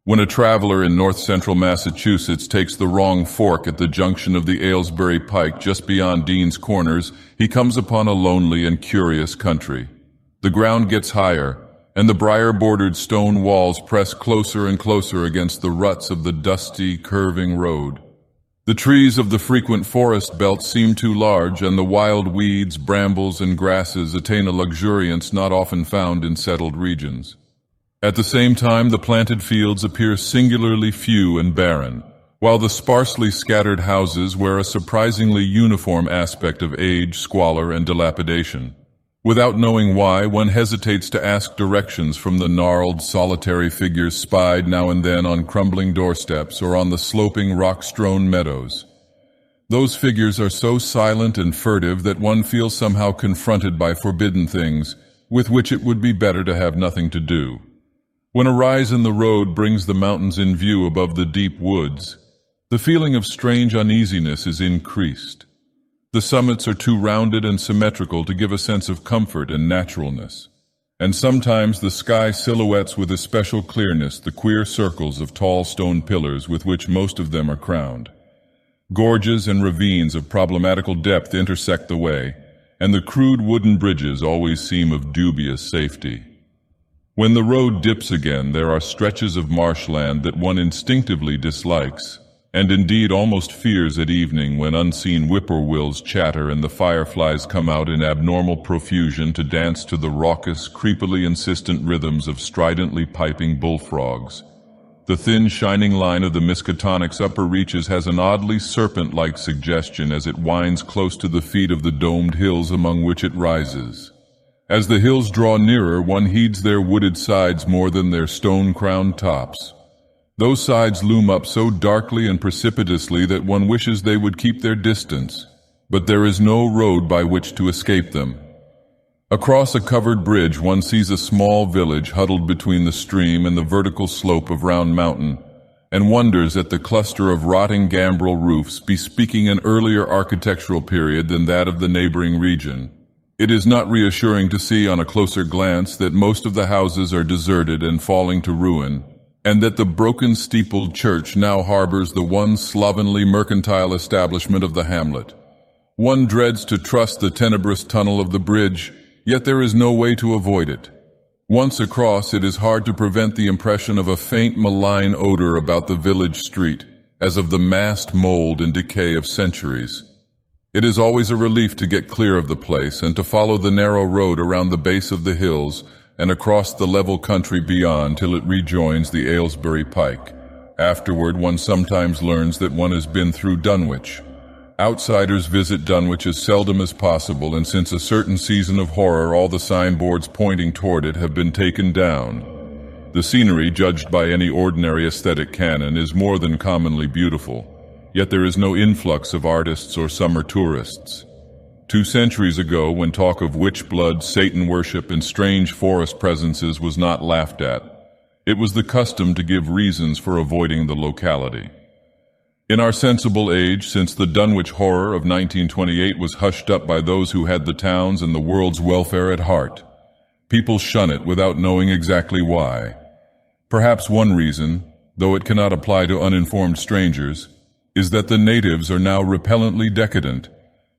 When a traveler in north-central Massachusetts takes the wrong fork at the junction of the Aylesbury Pike just beyond Dean's Corners, he comes upon a lonely and curious country. The ground gets higher, and the briar-bordered stone walls press closer and closer against the ruts of the dusty, curving road. The trees of the frequent forest belt seem too large, and the wild weeds, brambles, and grasses attain a luxuriance not often found in settled regions. At the same time, the planted fields appear singularly few and barren, while the sparsely scattered houses wear a surprisingly uniform aspect of age, squalor, and dilapidation. Without knowing why, one hesitates to ask directions from the gnarled, solitary figures spied now and then on crumbling doorsteps or on the sloping, rock-strewn meadows. Those figures are so silent and furtive that one feels somehow confronted by forbidden things, with which it would be better to have nothing to do. When a rise in the road brings the mountains in view above the deep woods, the feeling of strange uneasiness is increased. The summits are too rounded and symmetrical to give a sense of comfort and naturalness, and sometimes the sky silhouettes with especial clearness the queer circles of tall stone pillars with which most of them are crowned. Gorges and ravines of problematical depth intersect the way, and the crude wooden bridges always seem of dubious safety. When the road dips again, there are stretches of marshland that one instinctively dislikes, and indeed almost fears at evening when unseen whippoorwills chatter and the fireflies come out in abnormal profusion to dance to the raucous, creepily insistent rhythms of stridently piping bullfrogs. The thin, shining line of the Miskatonic's upper reaches has an oddly serpent-like suggestion as it winds close to the feet of the domed hills among which it rises. As the hills draw nearer, one heeds their wooded sides more than their stone-crowned tops. Those sides loom up so darkly and precipitously that one wishes they would keep their distance, but there is no road by which to escape them. Across a covered bridge, one sees a small village huddled between the stream and the vertical slope of Round Mountain, and wonders at the cluster of rotting gambrel roofs bespeaking an earlier architectural period than that of the neighboring region. It is not reassuring to see on a closer glance that most of the houses are deserted and falling to ruin, and that the broken steepled church now harbors the one slovenly mercantile establishment of the hamlet. One dreads to trust the tenebrous tunnel of the bridge, yet there is no way to avoid it. Once across, it is hard to prevent the impression of a faint malign odor about the village street, as of the massed mold and decay of centuries. It is always a relief to get clear of the place and to follow the narrow road around the base of the hills and across the level country beyond till it rejoins the Aylesbury Pike. Afterward, one sometimes learns that one has been through Dunwich. Outsiders visit Dunwich as seldom as possible, and since a certain season of horror, all the signboards pointing toward it have been taken down. The scenery, judged by any ordinary aesthetic canon, is more than commonly beautiful. Yet there is no influx of artists or summer tourists. 2 centuries ago, when talk of witch blood, Satan worship, and strange forest presences was not laughed at, it was the custom to give reasons for avoiding the locality. In our sensible age, since the Dunwich horror of 1928 was hushed up by those who had the town's and the world's welfare at heart, people shun it without knowing exactly why. Perhaps one reason, though it cannot apply to uninformed strangers, is that the natives are now repellently decadent,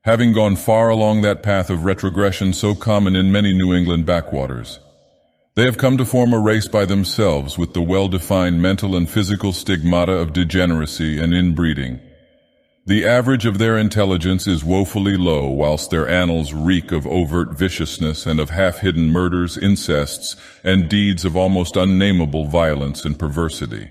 having gone far along that path of retrogression so common in many New England backwaters. They have come to form a race by themselves with the well-defined mental and physical stigmata of degeneracy and inbreeding. The average of their intelligence is woefully low, whilst their annals reek of overt viciousness and of half-hidden murders, incests, and deeds of almost unnameable violence and perversity.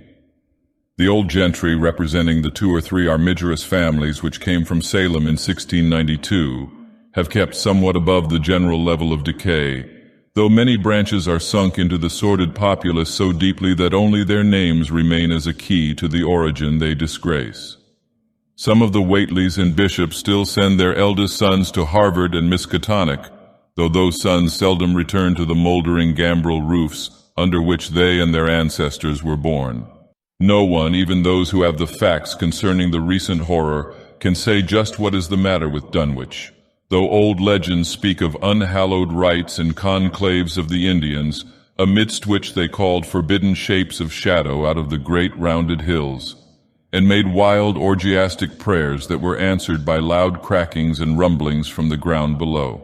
The old gentry, representing the 2 or 3 armigerous families which came from Salem in 1692, have kept somewhat above the general level of decay, though many branches are sunk into the sordid populace so deeply that only their names remain as a key to the origin they disgrace. Some of the Whateleys and Bishops still send their eldest sons to Harvard and Miskatonic, though those sons seldom return to the moldering gambrel roofs under which they and their ancestors were born. No one, even those who have the facts concerning the recent horror, can say just what is the matter with Dunwich, though old legends speak of unhallowed rites and conclaves of the Indians, amidst which they called forbidden shapes of shadow out of the great rounded hills, and made wild orgiastic prayers that were answered by loud crackings and rumblings from the ground below.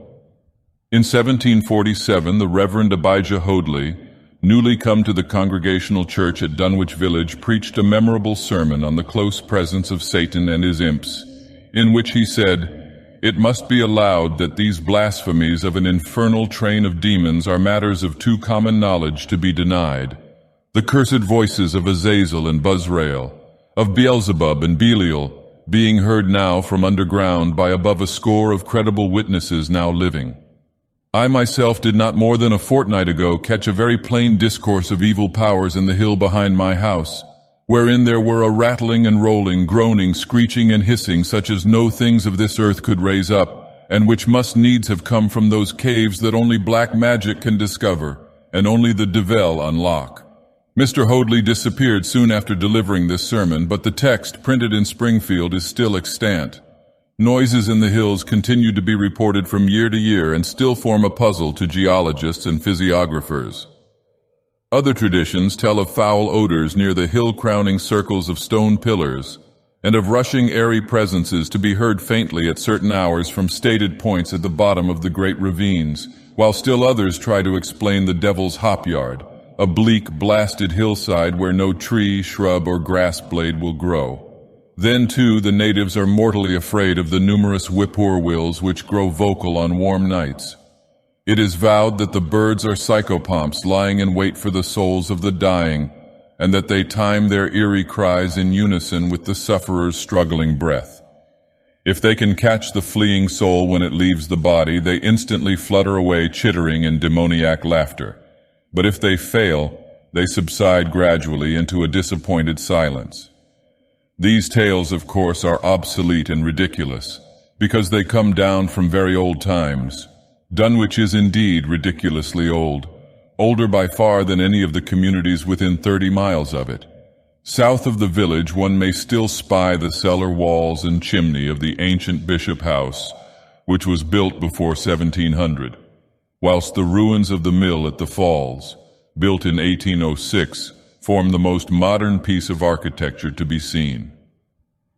In 1747, the Reverend Abijah Hoadley, newly come to the Congregational Church at Dunwich village, preached a memorable sermon on the close presence of Satan and his imps, in which he said, "It must be allowed that these blasphemies of an infernal train of demons are matters of too common knowledge to be denied. The cursed voices of Azazel and Buzzrael, of Beelzebub and Belial, being heard now from underground by above a score of credible witnesses now living. I myself did not more than a fortnight ago catch a very plain discourse of evil powers in the hill behind my house, wherein there were a rattling and rolling, groaning, screeching and hissing such as no things of this earth could raise up, and which must needs have come from those caves that only black magic can discover, and only the devil unlock." Mr. Hoadley disappeared soon after delivering this sermon, but the text printed in Springfield is still extant. Noises in the hills continue to be reported from year to year and still form a puzzle to geologists and physiographers. Other traditions tell of foul odors near the hill-crowning circles of stone pillars, and of rushing airy presences to be heard faintly at certain hours from stated points at the bottom of the great ravines, while still others try to explain the Devil's Hop Yard, a bleak, blasted hillside where no tree, shrub, or grass blade will grow. Then, too, the natives are mortally afraid of the numerous whippoorwills which grow vocal on warm nights. It is vowed that the birds are psychopomps lying in wait for the souls of the dying, and that they time their eerie cries in unison with the sufferer's struggling breath. If they can catch the fleeing soul when it leaves the body, they instantly flutter away chittering in demoniac laughter. But if they fail, they subside gradually into a disappointed silence. These tales, of course, are obsolete and ridiculous, because they come down from very old times. Dunwich is indeed ridiculously old, older by far than any of the communities within 30 miles of it. South of the village one may still spy the cellar walls and chimney of the ancient Bishop House, which was built before 1700, whilst the ruins of the mill at the Falls, built in 1806, form the most modern piece of architecture to be seen.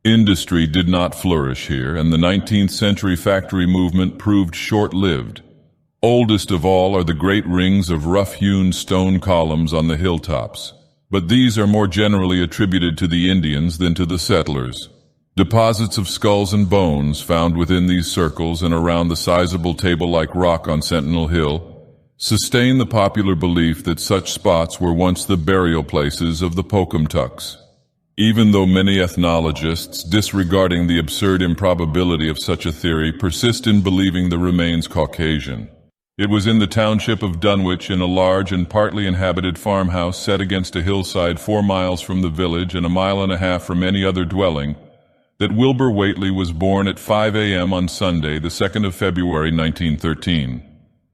Industry did not flourish here, and the 19th century factory movement proved short-lived. Oldest of all are the great rings of rough-hewn stone columns on the hilltops, but these are more generally attributed to the Indians than to the settlers. Deposits of skulls and bones found within these circles and around the sizable table-like rock on Sentinel Hill sustain the popular belief that such spots were once the burial places of the Pocumtucks, even though many ethnologists, disregarding the absurd improbability of such a theory, persist in believing the remains Caucasian. It was in the township of Dunwich, in a large and partly inhabited farmhouse set against a hillside 4 miles from the village and 1.5 miles from any other dwelling, that Wilbur Whately was born at 5 a.m. on Sunday, the 2nd of February, 1913.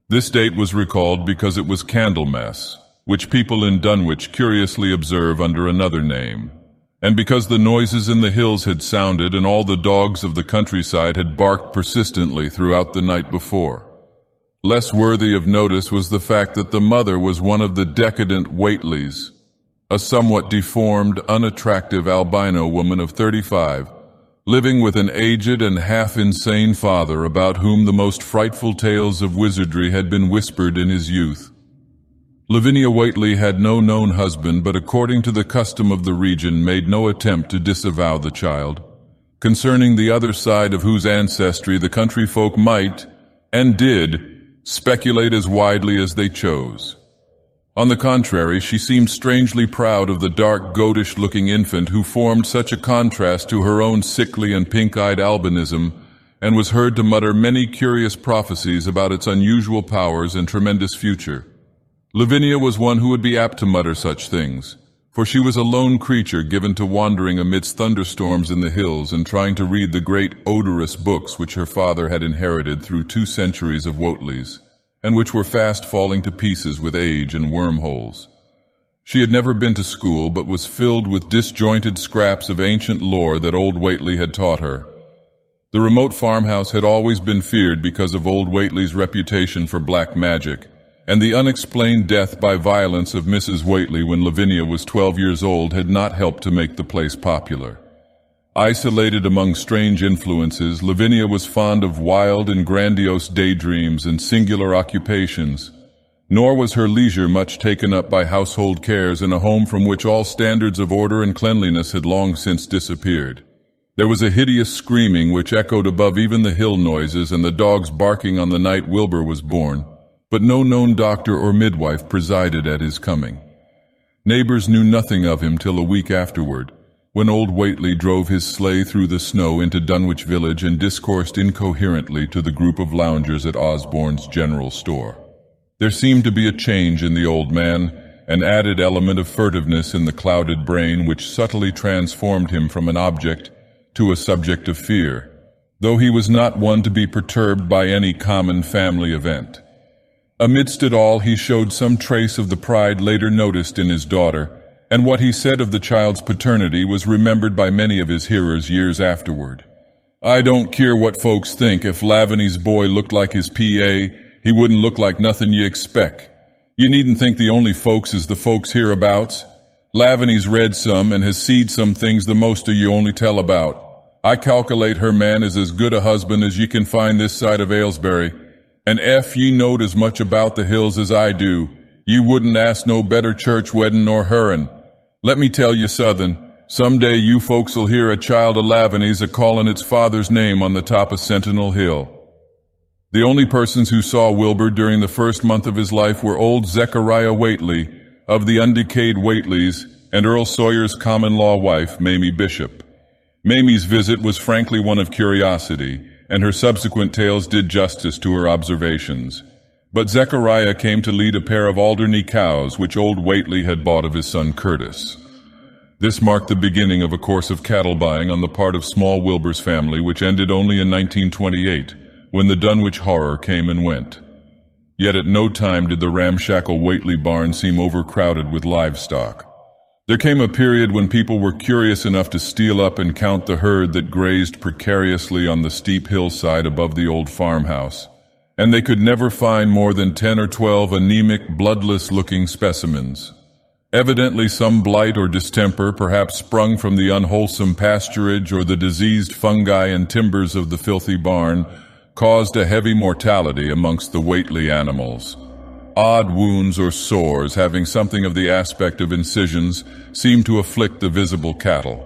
This date was recalled because it was Candlemas, which people in Dunwich curiously observe under another name, and because the noises in the hills had sounded and all the dogs of the countryside had barked persistently throughout the night before. Less worthy of notice was the fact that the mother was one of the decadent Whateleys, a somewhat deformed, unattractive albino woman of 35, living with an aged and half-insane father about whom the most frightful tales of wizardry had been whispered in his youth. Lavinia Whately had no known husband, but according to the custom of the region made no attempt to disavow the child, concerning the other side of whose ancestry the country folk might, and did, speculate as widely as they chose. On the contrary, she seemed strangely proud of the dark, goatish-looking infant who formed such a contrast to her own sickly and pink-eyed albinism, and was heard to mutter many curious prophecies about its unusual powers and tremendous future. Lavinia was one who would be apt to mutter such things, for she was a lone creature given to wandering amidst thunderstorms in the hills and trying to read the great odorous books which her father had inherited through 2 centuries of Whateleys, and which were fast falling to pieces with age and wormholes. She had never been to school, but was filled with disjointed scraps of ancient lore that old Whately had taught her. The remote farmhouse had always been feared because of old Whately's reputation for black magic, and the unexplained death by violence of Mrs. Whately when Lavinia was 12 years old had not helped to make the place popular. Isolated among strange influences, Lavinia was fond of wild and grandiose daydreams and singular occupations, nor was her leisure much taken up by household cares in a home from which all standards of order and cleanliness had long since disappeared. There was a hideous screaming which echoed above even the hill noises and the dogs barking on the night Wilbur was born, but no known doctor or midwife presided at his coming. Neighbors knew nothing of him till a week afterward, when old Whately drove his sleigh through the snow into Dunwich village and discoursed incoherently to the group of loungers at Osborne's general store. There seemed to be a change in the old man, an added element of furtiveness in the clouded brain which subtly transformed him from an object to a subject of fear, though he was not one to be perturbed by any common family event. Amidst it all, he showed some trace of the pride later noticed in his daughter, and what he said of the child's paternity was remembered by many of his hearers years afterward. "I don't care what folks think. If Lavany's boy looked like his P.A., he wouldn't look like nothing you expect. You needn't think the only folks is the folks hereabouts. Lavany's read some and has seed some things the most of you only tell about. I calculate her man is as good a husband as ye can find this side of Aylesbury, and ef ye knowed as much about the hills as I do, ye wouldn't ask no better church weddin' nor her'n. Let me tell you, Southern, someday you folks'll hear a child of Lavany's a-callin' its father's name on the top of Sentinel Hill." The only persons who saw Wilbur during the first month of his life were old Zechariah Whately, of the undecayed Whateleys, and Earl Sawyer's common-law wife, Mamie Bishop. Mamie's visit was frankly one of curiosity, and her subsequent tales did justice to her observations. But Zechariah came to lead a pair of Alderney cows which old Whately had bought of his son Curtis. This marked the beginning of a course of cattle buying on the part of small Wilbur's family which ended only in 1928, when the Dunwich horror came and went. Yet at no time did the ramshackle Whately barn seem overcrowded with livestock. There came a period when people were curious enough to steal up and count the herd that grazed precariously on the steep hillside above the old farmhouse, and they could never find more than 10 or 12 anemic, bloodless-looking specimens. Evidently some blight or distemper, perhaps sprung from the unwholesome pasturage or the diseased fungi and timbers of the filthy barn, caused a heavy mortality amongst the Whately animals. Odd wounds or sores, having something of the aspect of incisions, seemed to afflict the visible cattle.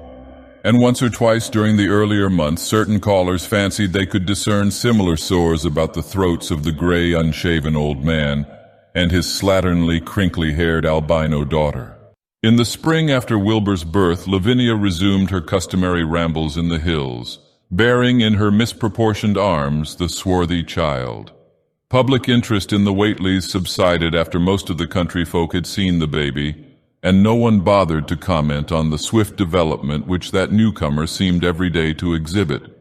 And once or twice during the earlier months, certain callers fancied they could discern similar sores about the throats of the gray, unshaven old man and his slatternly, crinkly-haired albino daughter. In the spring after Wilbur's birth, Lavinia resumed her customary rambles in the hills, bearing in her misproportioned arms the swarthy child. Public interest in the Whateleys subsided after most of the country folk had seen the baby, and no one bothered to comment on the swift development which that newcomer seemed every day to exhibit.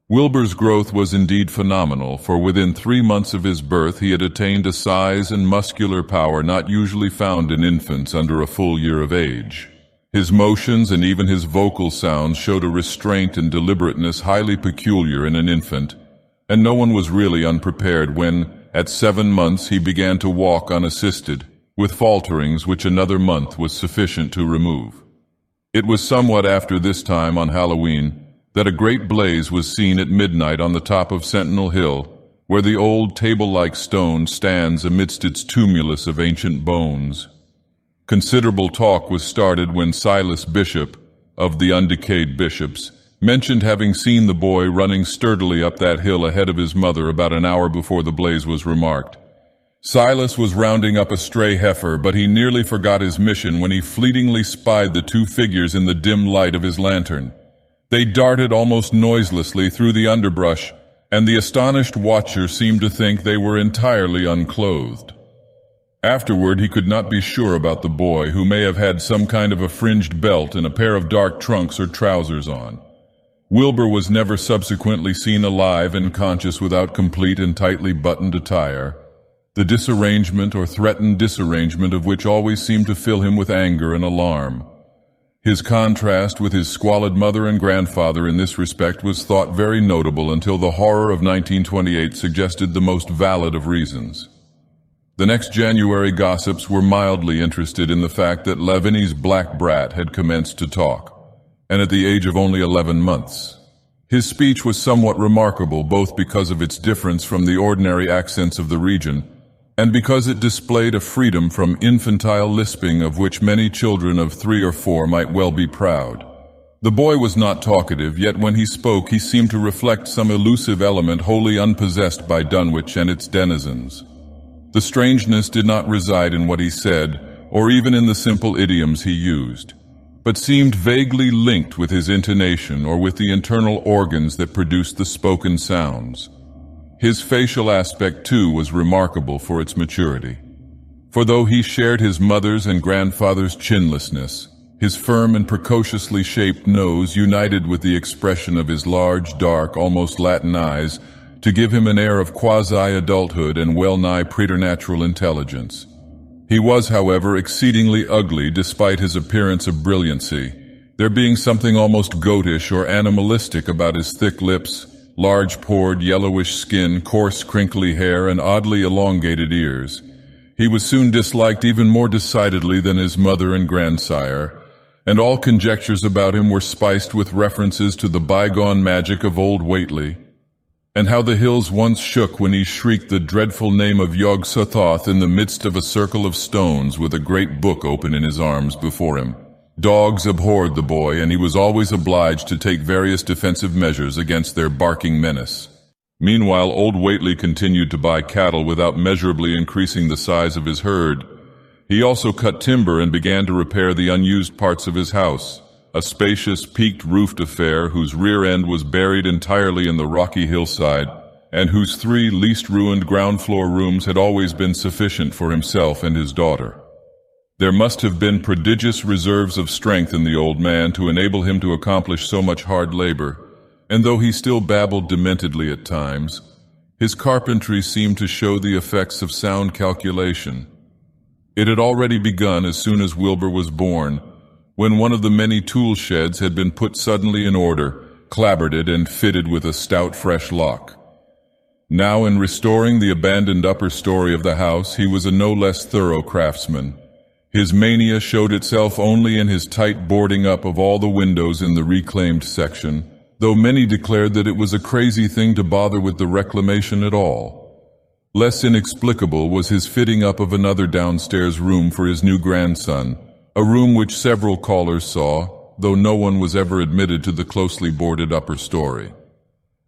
Wilbur's growth was indeed phenomenal, for within 3 months of his birth he had attained a size and muscular power not usually found in infants under a full year of age. His motions and even his vocal sounds showed a restraint and deliberateness highly peculiar in an infant, and no one was really unprepared when, at 7 months, he began to walk unassisted, with falterings which another month was sufficient to remove. It was somewhat after this time on Halloween that a great blaze was seen at midnight on the top of Sentinel Hill, where the old table-like stone stands amidst its tumulus of ancient bones. Considerable talk was started when Silas Bishop, of the undecayed bishops, mentioned having seen the boy running sturdily up that hill ahead of his mother about an hour before the blaze was remarked. Silas was rounding up a stray heifer, but he nearly forgot his mission when he fleetingly spied the 2 figures in the dim light of his lantern. They darted almost noiselessly through the underbrush, and the astonished watcher seemed to think they were entirely unclothed. Afterward, he could not be sure about the boy, who may have had some kind of a fringed belt and a pair of dark trunks or trousers on. Wilbur was never subsequently seen alive and conscious without complete and tightly buttoned attire, the disarrangement or threatened disarrangement of which always seemed to fill him with anger and alarm. His contrast with his squalid mother and grandfather in this respect was thought very notable until the horror of 1928 suggested the most valid of reasons. The next January gossips were mildly interested in the fact that Lavini's black brat had commenced to talk, and at the age of only 11 months. His speech was somewhat remarkable both because of its difference from the ordinary accents of the region, and because it displayed a freedom from infantile lisping of which many children of 3 or 4 might well be proud. The boy was not talkative, yet when he spoke he seemed to reflect some elusive element wholly unpossessed by Dunwich and its denizens. The strangeness did not reside in what he said, or even in the simple idioms he used, but seemed vaguely linked with his intonation or with the internal organs that produced the spoken sounds. His facial aspect, too, was remarkable for its maturity. For though he shared his mother's and grandfather's chinlessness, his firm and precociously shaped nose united with the expression of his large, dark, almost Latin eyes to give him an air of quasi-adulthood and well-nigh preternatural intelligence. He was, however, exceedingly ugly despite his appearance of brilliancy, there being something almost goatish or animalistic about his thick lips, large-pored, yellowish skin, coarse, crinkly hair, and oddly elongated ears. He was soon disliked even more decidedly than his mother and grandsire, and all conjectures about him were spiced with references to the bygone magic of old Whately, and how the hills once shook when he shrieked the dreadful name of Yog-Sothoth in the midst of a circle of stones with a great book open in his arms before him. Dogs abhorred the boy, and he was always obliged to take various defensive measures against their barking menace. Meanwhile, old Whately continued to buy cattle without measurably increasing the size of his herd. He also cut timber and began to repair the unused parts of his house, a spacious, peaked-roofed affair whose rear end was buried entirely in the rocky hillside, and whose 3 least-ruined ground-floor rooms had always been sufficient for himself and his daughter. There must have been prodigious reserves of strength in the old man to enable him to accomplish so much hard labor, and though he still babbled dementedly at times, his carpentry seemed to show the effects of sound calculation. It had already begun as soon as Wilbur was born, when one of the many tool sheds had been put suddenly in order, clapboarded and fitted with a stout fresh lock. Now, in restoring the abandoned upper story of the house, he was a no less thorough craftsman. His mania showed itself only in his tight boarding up of all the windows in the reclaimed section, though many declared that it was a crazy thing to bother with the reclamation at all. Less inexplicable was his fitting up of another downstairs room for his new grandson, a room which several callers saw, though no one was ever admitted to the closely boarded upper story.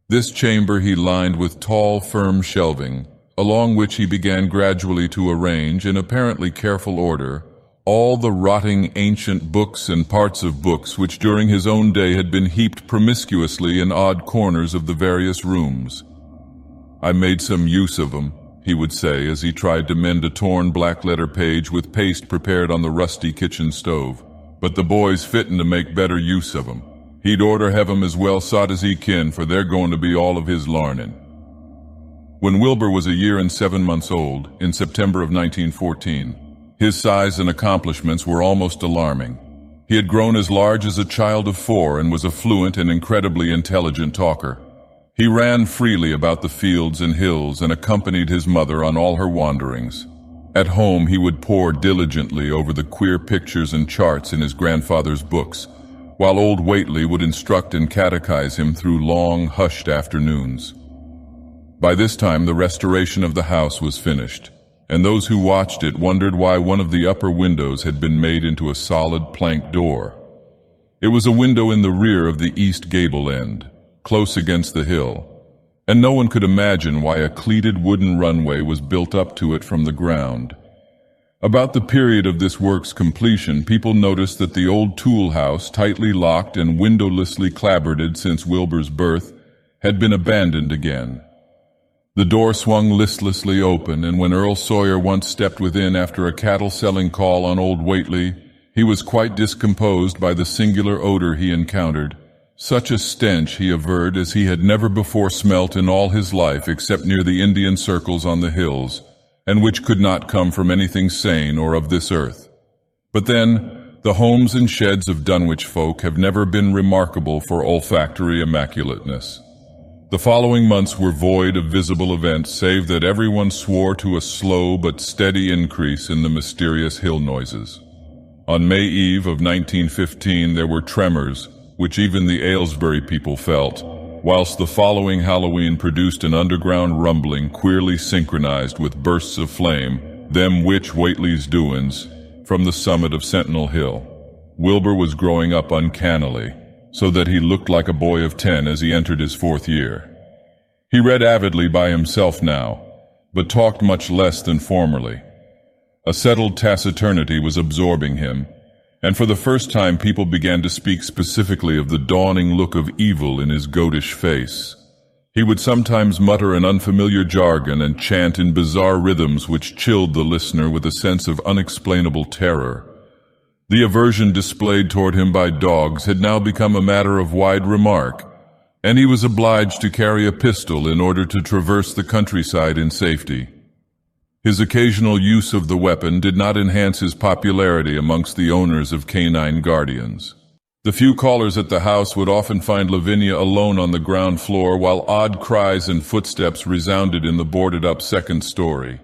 This chamber he lined with tall, firm shelving, along which he began gradually to arrange, in apparently careful order, all the rotting ancient books and parts of books which during his own day had been heaped promiscuously in odd corners of the various rooms. "I made some use of 'em," he would say as he tried to mend a torn black-letter page with paste prepared on the rusty kitchen stove. "But the boy's fittin' to make better use of 'em. He'd orter have 'em as well sot as he kin, for they're going to be all of his larnin'." When Wilbur was a year and 7 months old, in September of 1914, his size and accomplishments were almost alarming. He had grown as large as a child of 4 and was a fluent and incredibly intelligent talker. He ran freely about the fields and hills and accompanied his mother on all her wanderings. At home he would pore diligently over the queer pictures and charts in his grandfather's books, while old Whately would instruct and catechize him through long, hushed afternoons. By this time the restoration of the house was finished, and those who watched it wondered why one of the upper windows had been made into a solid plank door. It was a window in the rear of the east gable end, close against the hill, and no one could imagine why a cleated wooden runway was built up to it from the ground. About the period of this work's completion, people noticed that the old tool house, tightly locked and windowlessly clapboarded since Wilbur's birth, had been abandoned again. The door swung listlessly open, and when Earl Sawyer once stepped within after a cattle-selling call on old Whately, he was quite discomposed by the singular odor he encountered. Such a stench, he averred, as he had never before smelt in all his life except near the Indian circles on the hills, and which could not come from anything sane or of this earth. But then, the homes and sheds of Dunwich folk have never been remarkable for olfactory immaculateness. The following months were void of visible events, save that everyone swore to a slow but steady increase in the mysterious hill noises. On May Eve of 1915 there were tremors, which even the Aylesbury people felt, whilst the following Halloween produced an underground rumbling queerly synchronized with bursts of flame, them which Whately's doin's, from the summit of Sentinel Hill. Wilbur was growing up uncannily, so that he looked like a boy of 10 as he entered his 4th year. He read avidly by himself now, but talked much less than formerly. A settled taciturnity was absorbing him, and for the first time people began to speak specifically of the dawning look of evil in his goatish face. He would sometimes mutter an unfamiliar jargon and chant in bizarre rhythms which chilled the listener with a sense of unexplainable terror. The aversion displayed toward him by dogs had now become a matter of wide remark, and he was obliged to carry a pistol in order to traverse the countryside in safety. His occasional use of the weapon did not enhance his popularity amongst the owners of canine guardians. The few callers at the house would often find Lavinia alone on the ground floor while odd cries and footsteps resounded in the boarded-up 2nd story.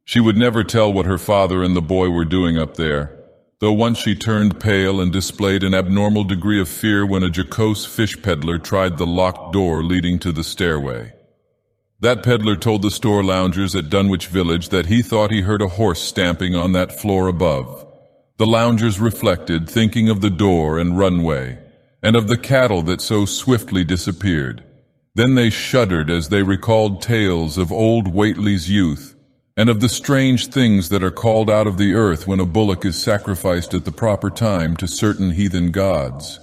She would never tell what her father and the boy were doing up there, though once she turned pale and displayed an abnormal degree of fear when a jocose fish peddler tried the locked door leading to the stairway. That peddler told the store loungers at Dunwich village that he thought he heard a horse stamping on that floor above. The loungers reflected, thinking of the door and runway, and of the cattle that so swiftly disappeared. Then they shuddered as they recalled tales of old Whately's youth, and of the strange things that are called out of the earth when a bullock is sacrificed at the proper time to certain heathen gods.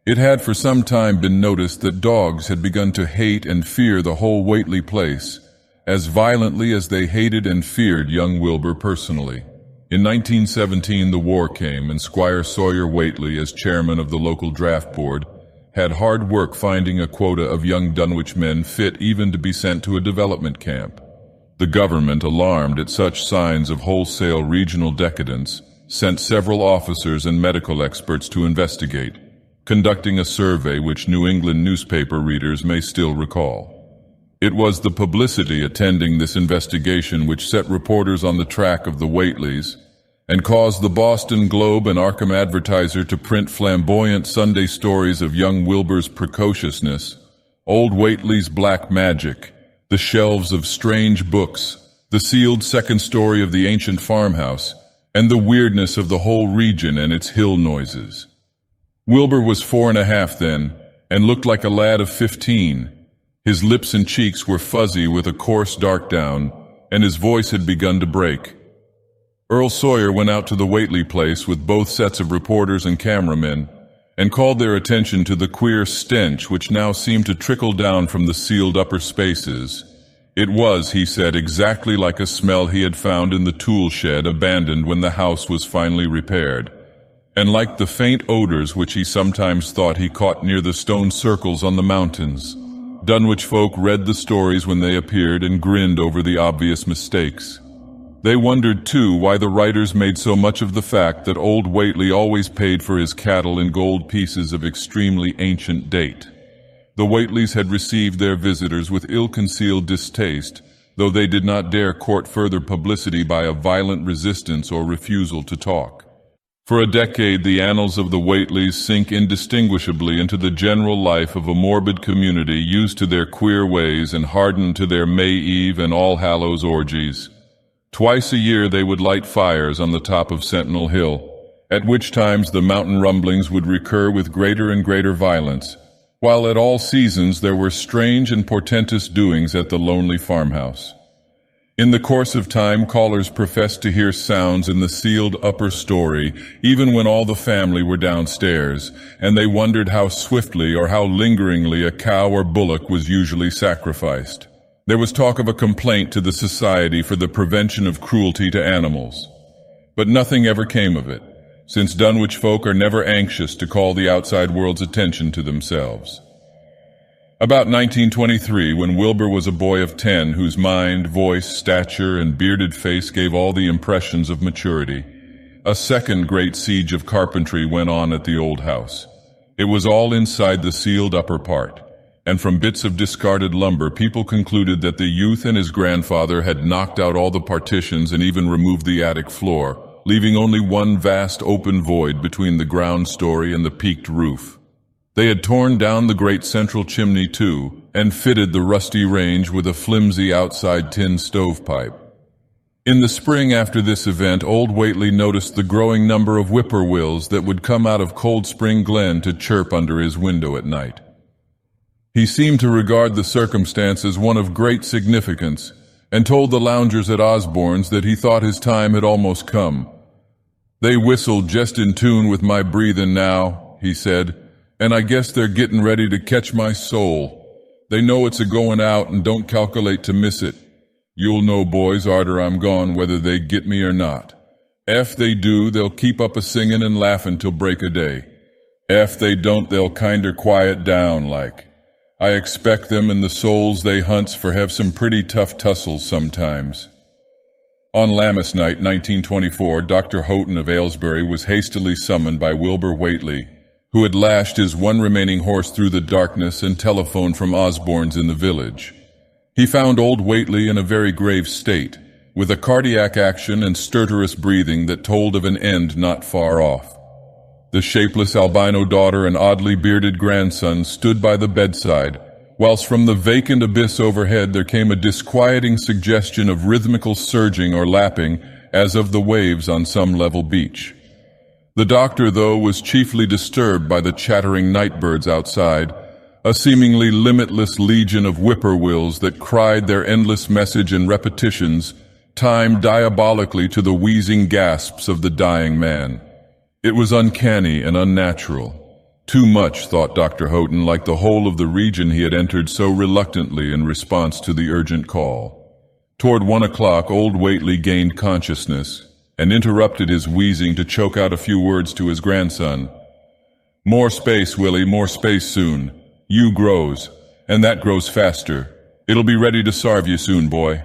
It had for some time been noticed that dogs had begun to hate and fear the whole Whately place, as violently as they hated and feared young Wilbur personally. In 1917 the war came, and Squire Sawyer Whately, as chairman of the local draft board, had hard work finding a quota of young Dunwich men fit even to be sent to a development camp. The government, alarmed at such signs of wholesale regional decadence, sent several officers and medical experts to investigate, conducting a survey which New England newspaper readers may still recall. It was the publicity attending this investigation which set reporters on the track of the Whateleys and caused the Boston Globe and Arkham Advertiser to print flamboyant Sunday stories of young Wilbur's precociousness, old Whately's black magic, the shelves of strange books, the sealed 2nd story of the ancient farmhouse, and the weirdness of the whole region and its hill noises. Wilbur was 4.5 then, and looked like a lad of 15. His lips and cheeks were fuzzy with a coarse dark down, and his voice had begun to break. Earl Sawyer went out to the Whately place with both sets of reporters and cameramen, and called their attention to the queer stench which now seemed to trickle down from the sealed upper spaces. It was, he said, exactly like a smell he had found in the tool shed abandoned when the house was finally repaired, and like the faint odors which he sometimes thought he caught near the stone circles on the mountains. Dunwich folk read the stories when they appeared and grinned over the obvious mistakes. They wondered, too, why the writers made so much of the fact that old Whately always paid for his cattle in gold pieces of extremely ancient date. The Whateleys had received their visitors with ill-concealed distaste, though they did not dare court further publicity by a violent resistance or refusal to talk. For a decade, the annals of the Whateleys sink indistinguishably into the general life of a morbid community used to their queer ways and hardened to their May Eve and All Hallows orgies. Twice a year they would light fires on the top of Sentinel Hill, at which times the mountain rumblings would recur with greater and greater violence, while at all seasons there were strange and portentous doings at the lonely farmhouse. In the course of time, callers professed to hear sounds in the sealed upper story, even when all the family were downstairs, and they wondered how swiftly or how lingeringly a cow or bullock was usually sacrificed. There was talk of a complaint to the Society for the Prevention of Cruelty to Animals. But nothing ever came of it, since Dunwich folk are never anxious to call the outside world's attention to themselves. About 1923, when Wilbur was a boy of 10 whose mind, voice, stature, and bearded face gave all the impressions of maturity, a second great siege of carpentry went on at the old house. It was all inside the sealed upper part, and from bits of discarded lumber people concluded that the youth and his grandfather had knocked out all the partitions and even removed the attic floor, leaving only one vast open void between the ground story and the peaked roof. They had torn down the great central chimney too, and fitted the rusty range with a flimsy outside tin stovepipe. In the spring after this event, old Whately noticed the growing number of whippoorwills that would come out of Cold Spring Glen to chirp under his window at night. He seemed to regard the circumstance as one of great significance, and told the loungers at Osborne's that he thought his time had almost come. "They whistled just in tune with my breathing now," he said, "and I guess they're getting ready to catch my soul. They know it's a-going out and don't calculate to miss it. You'll know, boys, arter I'm gone, whether they get me or not. Ef they do, they'll keep up a-singin' and laughin' till break o' day. Ef they don't, they'll kinder quiet down, like. I expect them and the souls they hunts for have some pretty tough tussles sometimes." On Lammas night, 1924, Dr. Houghton of Aylesbury was hastily summoned by Wilbur Whately, who had lashed his one remaining horse through the darkness and telephoned from Osborne's in the village. He found old Whately in a very grave state, with a cardiac action and stertorous breathing that told of an end not far off. The shapeless albino daughter and oddly bearded grandson stood by the bedside, whilst from the vacant abyss overhead there came a disquieting suggestion of rhythmical surging or lapping as of the waves on some level beach. The doctor, though, was chiefly disturbed by the chattering night-birds outside, a seemingly limitless legion of whippoorwills that cried their endless message in repetitions, timed diabolically to the wheezing gasps of the dying man. It was uncanny and unnatural. Too much, thought Dr. Houghton, like the whole of the region he had entered so reluctantly in response to the urgent call. Toward 1 o'clock, old Whately gained consciousness and interrupted his wheezing to choke out a few words to his grandson. "More space, Willie, more space soon. You grows, and that grows faster. It'll be ready to sarve you soon, boy.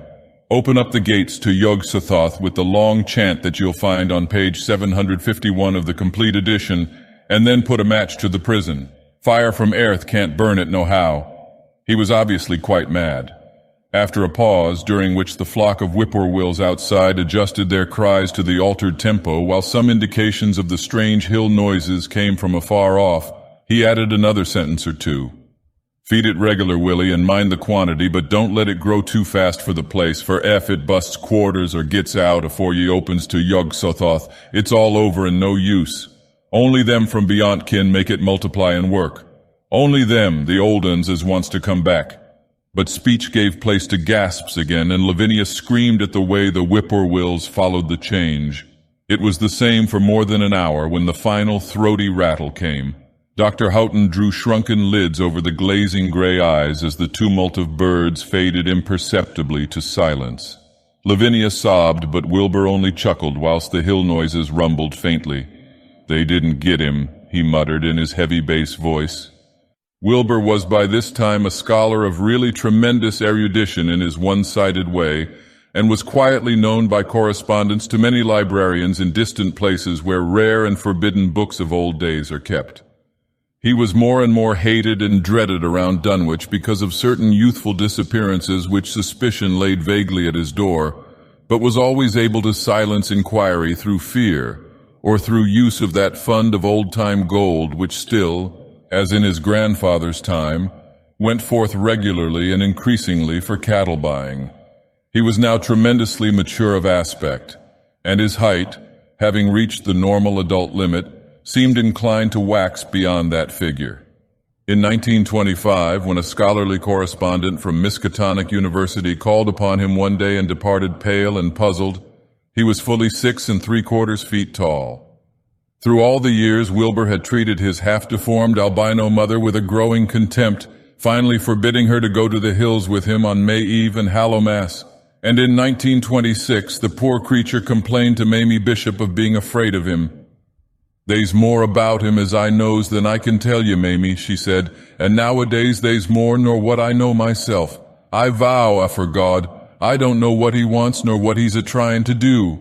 Open up the gates to Yog Sothoth with the long chant that you'll find on page 751 of the complete edition, and then put a match to the prison. Fire from earth can't burn it nohow." He was obviously quite mad. After a pause, during which the flock of whippoorwills outside adjusted their cries to the altered tempo, while some indications of the strange hill noises came from afar off, he added another sentence or two. "Feed it regular, Willie, and mind the quantity, but don't let it grow too fast for the place, for ef it busts quarters or gets out afore ye opens to Yog Sothoth, it's all over and no use. Only them from beyond kin make it multiply and work. Only them, the old uns, as wants to come back." But speech gave place to gasps again, and Lavinia screamed at the way the whippoorwills followed the change. It was the same for more than an hour when the final throaty rattle came. Dr. Houghton drew shrunken lids over the glazing gray eyes as the tumult of birds faded imperceptibly to silence. Lavinia sobbed, but Wilbur only chuckled whilst the hill noises rumbled faintly. "They didn't get him," he muttered in his heavy bass voice. Wilbur was by this time a scholar of really tremendous erudition in his one-sided way, and was quietly known by correspondence to many librarians in distant places where rare and forbidden books of old days are kept. He was more and more hated and dreaded around Dunwich because of certain youthful disappearances which suspicion laid vaguely at his door, but was always able to silence inquiry through fear, or through use of that fund of old-time gold which still, as in his grandfather's time, went forth regularly and increasingly for cattle buying. He was now tremendously mature of aspect, and his height, having reached the normal adult limit, seemed inclined to wax beyond that figure. In 1925, when a scholarly correspondent from Miskatonic University called upon him one day and departed pale and puzzled, he was fully 6 3/4 feet tall. Through all the years, Wilbur had treated his half-deformed albino mother with a growing contempt, finally forbidding her to go to the hills with him on May Eve and Hallowmass. And in 1926, the poor creature complained to Mamie Bishop of being afraid of him. "They's more about him as I knows than I can tell you, Mamie," she said, "and nowadays they's more nor what I know myself. I vow, for God, I don't know what he wants nor what he's a-trying to do."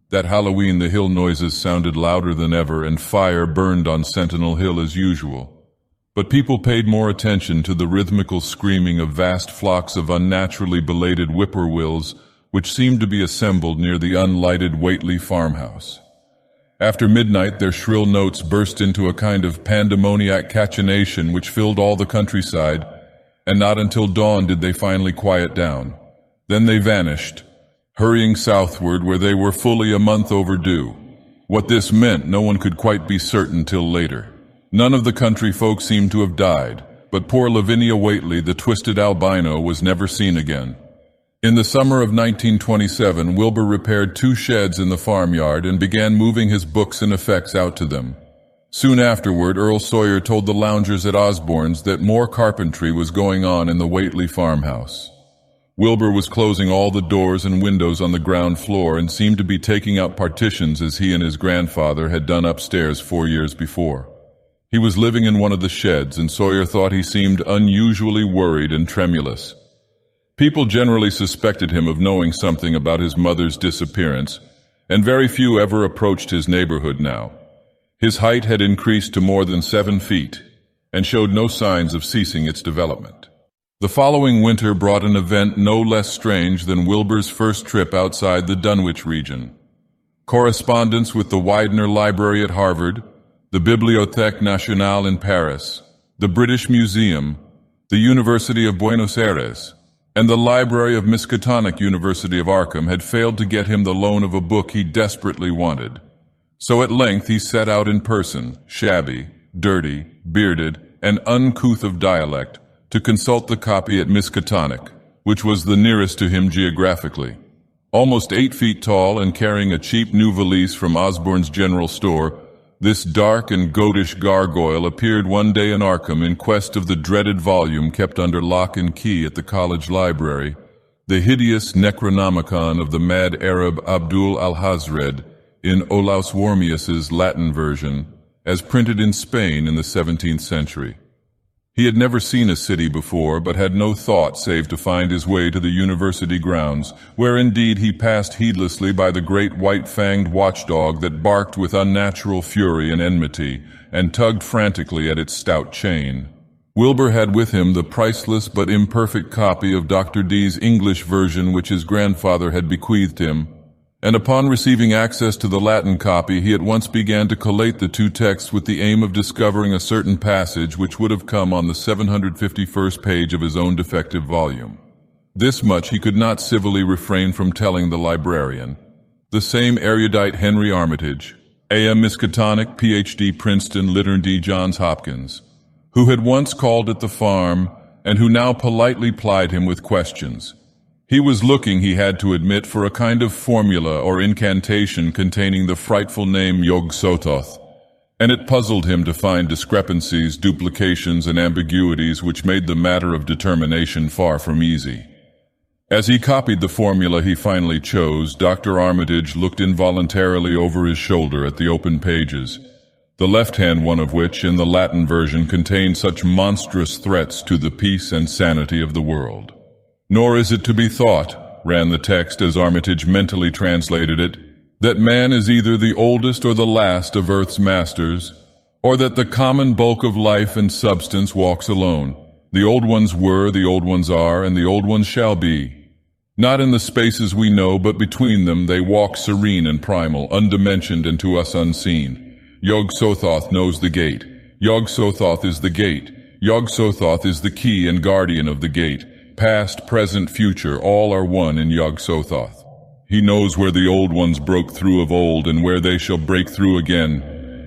That Halloween the hill noises sounded louder than ever, and fire burned on Sentinel Hill as usual. But people paid more attention to the rhythmical screaming of vast flocks of unnaturally belated whippoorwills which seemed to be assembled near the unlighted Whately farmhouse. After midnight, their shrill notes burst into a kind of pandemoniac cachinnation which filled all the countryside, and not until dawn did they finally quiet down. Then they vanished, hurrying southward where they were fully a month overdue. What this meant, no one could quite be certain till later. None of the country folk seemed to have died, but poor Lavinia Whately, the twisted albino, was never seen again. In the summer of 1927, Wilbur repaired 2 sheds in the farmyard and began moving his books and effects out to them. Soon afterward, Earl Sawyer told the loungers at Osborne's that more carpentry was going on in the Whately farmhouse. Wilbur was closing all the doors and windows on the ground floor and seemed to be taking out partitions as he and his grandfather had done upstairs 4 years before. He was living in one of the sheds, and Sawyer thought he seemed unusually worried and tremulous. People generally suspected him of knowing something about his mother's disappearance, and very few ever approached his neighborhood now. His height had increased to more than 7 feet, and showed no signs of ceasing its development. The following winter brought an event no less strange than Wilbur's first trip outside the Dunwich region. Correspondence with the Widener Library at Harvard, the Bibliothèque Nationale in Paris, the British Museum, the University of Buenos Aires, and the library of Miskatonic University of Arkham had failed to get him the loan of a book he desperately wanted. So at length he set out in person, shabby, dirty, bearded, and uncouth of dialect, to consult the copy at Miskatonic, which was the nearest to him geographically. Almost 8 feet tall and carrying a cheap new valise from Osborne's general store, this dark and goatish gargoyle appeared one day in Arkham in quest of the dreaded volume kept under lock and key at the college library, the hideous Necronomicon of the mad Arab Abdul al-Hazred in Olaus Wormius's Latin version, as printed in Spain in the 17th century. He had never seen a city before, but had no thought save to find his way to the university grounds, where indeed he passed heedlessly by the great white-fanged watchdog that barked with unnatural fury and enmity, and tugged frantically at its stout chain. Wilbur had with him the priceless but imperfect copy of Dr. Dee's English version which his grandfather had bequeathed him, and upon receiving access to the Latin copy, he at once began to collate the 2 texts with the aim of discovering a certain passage which would have come on the 751st page of his own defective volume. This much he could not civilly refrain from telling the librarian. The same erudite Henry Armitage, A.M. Miskatonic, Ph.D. Princeton, Littern D. Johns Hopkins, who had once called at the farm and who now politely plied him with questions. He was looking, he had to admit, for a kind of formula or incantation containing the frightful name Yog-Sothoth, and it puzzled him to find discrepancies, duplications, and ambiguities which made the matter of determination far from easy. As he copied the formula he finally chose, Dr. Armitage looked involuntarily over his shoulder at the open pages, the left-hand one of which, in the Latin version, contained such monstrous threats to the peace and sanity of the world. "Nor is it to be thought," ran the text as Armitage mentally translated it, "that man is either the oldest or the last of earth's masters, or that the common bulk of life and substance walks alone. The old ones were, the old ones are, and the old ones shall be. Not in the spaces we know, but between them they walk serene and primal, undimensioned and to us unseen. Yog-Sothoth knows the gate. Yog-Sothoth is the gate. Yog-Sothoth is the key and guardian of the gate. Past, present, future, all are one in Yog-Sothoth. He knows where the old ones broke through of old and where they shall break through again.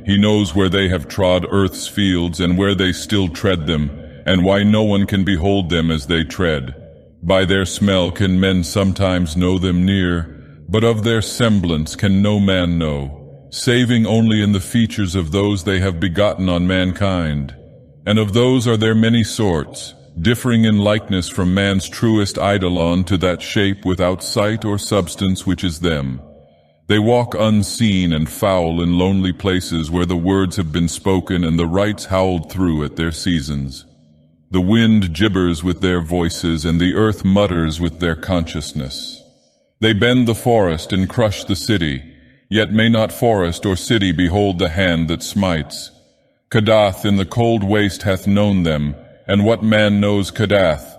He knows where they have trod earth's fields and where they still tread them, and why no one can behold them as they tread. By their smell can men sometimes know them near, but of their semblance can no man know, saving only in the features of those they have begotten on mankind. And of those are there many sorts, differing in likeness from man's truest eidolon to that shape without sight or substance which is them. They walk unseen and foul in lonely places where the words have been spoken and the rites howled through at their seasons. The wind gibbers with their voices and the earth mutters with their consciousness. They bend the forest and crush the city, yet may not forest or city behold the hand that smites. Dagoth in the cold waste hath known them, and what man knows Dagoth?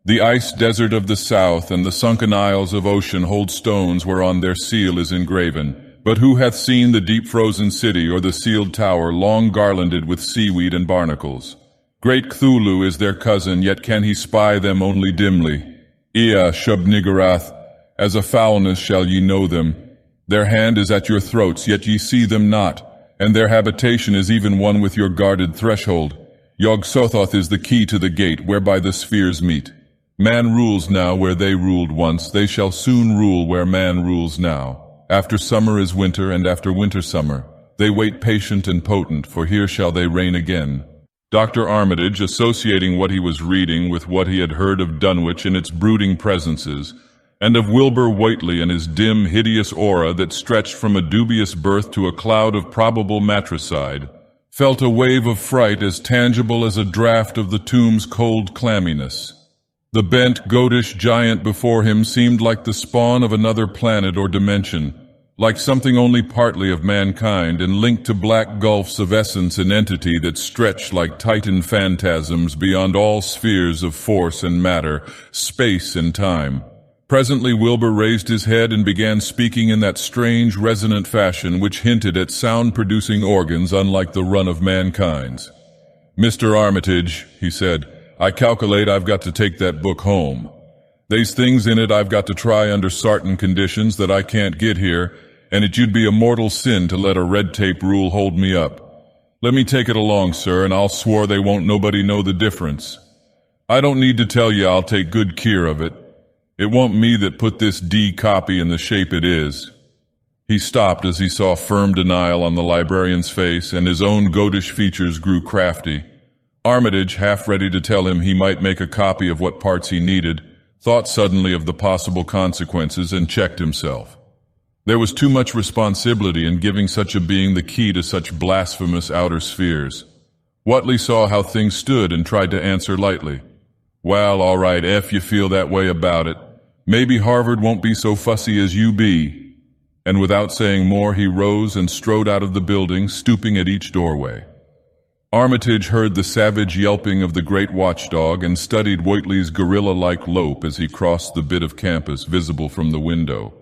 The ice desert of the south and the sunken isles of ocean hold stones whereon their seal is engraven. But who hath seen the deep frozen city or the sealed tower long garlanded with seaweed and barnacles? Great Cthulhu is their cousin, yet can he spy them only dimly. Ea Shub-Niggurath, as a foulness shall ye know them. Their hand is at your throats, yet ye see them not, and their habitation is even one with your guarded threshold. Yog-Sothoth is the key to the gate whereby the spheres meet. Man rules now where they ruled once, they shall soon rule where man rules now. After summer is winter, and after winter summer. They wait patient and potent, for here shall they reign again. Dr. Armitage, associating what he was reading with what he had heard of Dunwich and its brooding presences, and of Wilbur Whateley and his dim, hideous aura that stretched from a dubious birth to a cloud of probable matricide, felt a wave of fright as tangible as a draught of the tomb's cold clamminess. The bent, goatish giant before him seemed like the spawn of another planet or dimension, like something only partly of mankind and linked to black gulfs of essence and entity that stretched like titan phantasms beyond all spheres of force and matter, space and time. Presently Wilbur raised his head and began speaking in that strange, resonant fashion which hinted at sound-producing organs unlike the run of mankind's. "Mr. Armitage," he said, "I calculate I've got to take that book home. They's things in it I've got to try under sartain conditions that I can't get here, and you'd be a mortal sin to let a red tape rule hold me up. Let me take it along, sir, and I'll swore they won't nobody know the difference. I don't need to tell you I'll take good care of it. It won't me that put this D copy in the shape it is." He stopped as he saw firm denial on the librarian's face, and his own goatish features grew crafty. Armitage, half ready to tell him he might make a copy of what parts he needed, thought suddenly of the possible consequences and checked himself. There was too much responsibility in giving such a being the key to such blasphemous outer spheres. Whateley saw how things stood and tried to answer lightly. "Well, all right, if you feel that way about it. Maybe Harvard won't be so fussy as you be." And without saying more, he rose and strode out of the building, stooping at each doorway. Armitage heard the savage yelping of the great watchdog and studied Whateley's gorilla-like lope as he crossed the bit of campus visible from the window.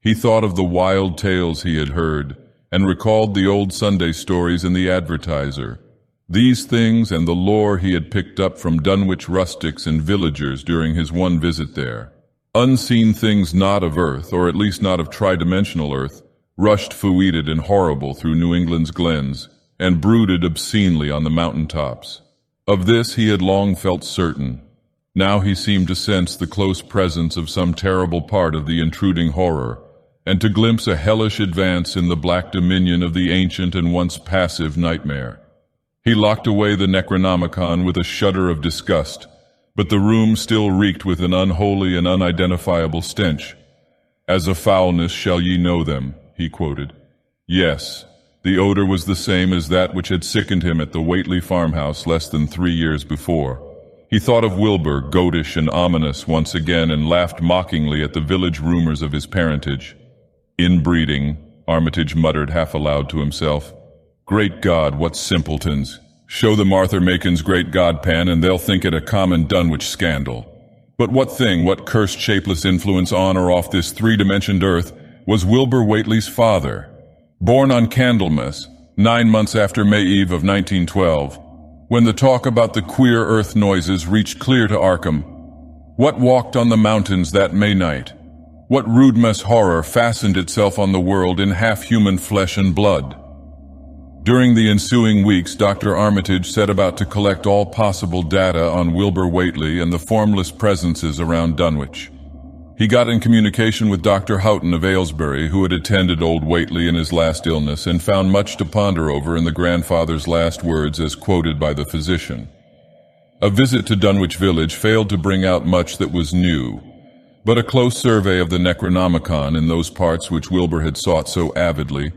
He thought of the wild tales he had heard and recalled the old Sunday stories in the Advertiser. These things and the lore he had picked up from Dunwich rustics and villagers during his one visit there. Unseen things not of Earth, or at least not of tridimensional Earth, rushed fluted and horrible through New England's glens, and brooded obscenely on the mountain-tops. Of this he had long felt certain. Now he seemed to sense the close presence of some terrible part of the intruding horror, and to glimpse a hellish advance in the black dominion of the ancient and once passive nightmare. He locked away the Necronomicon with a shudder of disgust, but the room still reeked with an unholy and unidentifiable stench. "As a foulness shall ye know them," he quoted. Yes, the odor was the same as that which had sickened him at the Whateley farmhouse less than 3 years before. He thought of Wilbur, goatish and ominous once again, and laughed mockingly at the village rumors of his parentage. "Inbreeding," Armitage muttered half aloud to himself. "Great God, what simpletons! Show them Arthur Macon's great godpan and they'll think it a common Dunwich scandal. But what cursed shapeless influence on or off this three-dimensioned earth was Wilbur Whateley's father? Born on Candlemas, 9 months after May Eve of 1912, when the talk about the queer earth noises reached clear to Arkham. What walked on the mountains that May night? What rude-mess horror fastened itself on the world in half-human flesh and blood? During the ensuing weeks, Dr. Armitage set about to collect all possible data on Wilbur Whateley and the formless presences around Dunwich. He got in communication with Dr. Houghton of Aylesbury, who had attended old Whateley in his last illness, and found much to ponder over in the grandfather's last words as quoted by the physician. A visit to Dunwich village failed to bring out much that was new, but a close survey of the Necronomicon in those parts which Wilbur had sought so avidly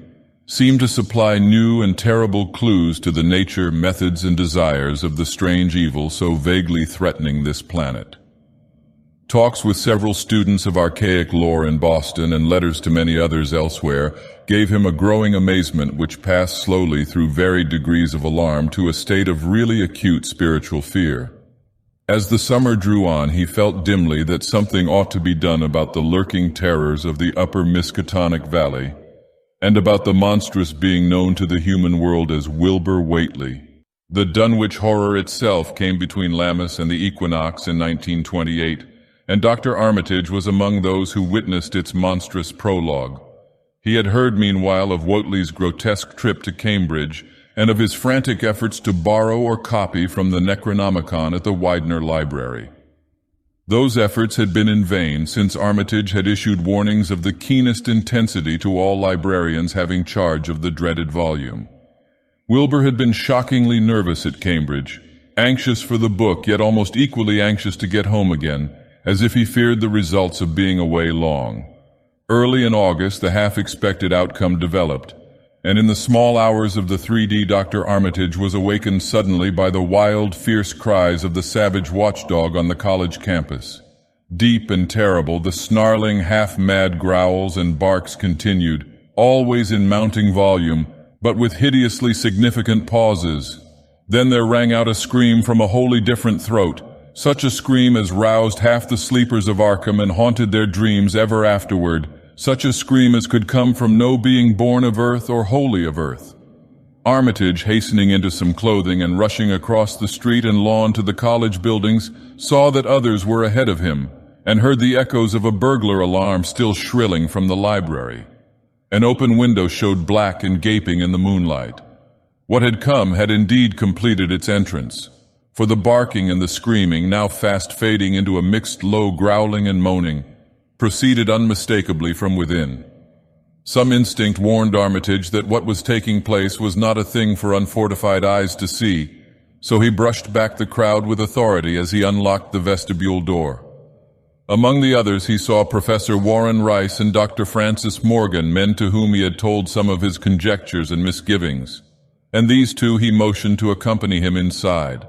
seemed to supply new and terrible clues to the nature, methods, and desires of the strange evil so vaguely threatening this planet. Talks with several students of archaic lore in Boston and letters to many others elsewhere gave him a growing amazement which passed slowly through varied degrees of alarm to a state of really acute spiritual fear. As the summer drew on, he felt dimly that something ought to be done about the lurking terrors of the upper Miskatonic Valley, and about the monstrous being known to the human world as Wilbur Whately. The Dunwich horror itself came between Lammas and the equinox in 1928, and Dr. Armitage was among those who witnessed its monstrous prologue. He had heard meanwhile of Whately's grotesque trip to Cambridge and of his frantic efforts to borrow or copy from the Necronomicon at the Widener Library. Those efforts had been in vain, since Armitage had issued warnings of the keenest intensity to all librarians having charge of the dreaded volume. Wilbur had been shockingly nervous at Cambridge, anxious for the book, yet almost equally anxious to get home again, as if he feared the results of being away long. Early in August, the half-expected outcome developed, and in the small hours of the 3D, Dr. Armitage was awakened suddenly by the wild, fierce cries of the savage watchdog on the college campus. Deep and terrible, the snarling, half-mad growls and barks continued, always in mounting volume, but with hideously significant pauses. Then there rang out a scream from a wholly different throat, such a scream as roused half the sleepers of Arkham and haunted their dreams ever afterward, such a scream as could come from no being born of earth or wholly of earth. Armitage, hastening into some clothing and rushing across the street and lawn to the college buildings, saw that others were ahead of him, and heard the echoes of a burglar alarm still shrilling from the library. An open window showed black and gaping in the moonlight. What had come had indeed completed its entrance, for the barking and the screaming, now fast fading into a mixed low growling and moaning, proceeded unmistakably from within. Some instinct warned Armitage that what was taking place was not a thing for unfortified eyes to see, so he brushed back the crowd with authority as he unlocked the vestibule door. Among the others he saw Professor Warren Rice and Dr. Francis Morgan, men to whom he had told some of his conjectures and misgivings, and these two he motioned to accompany him inside.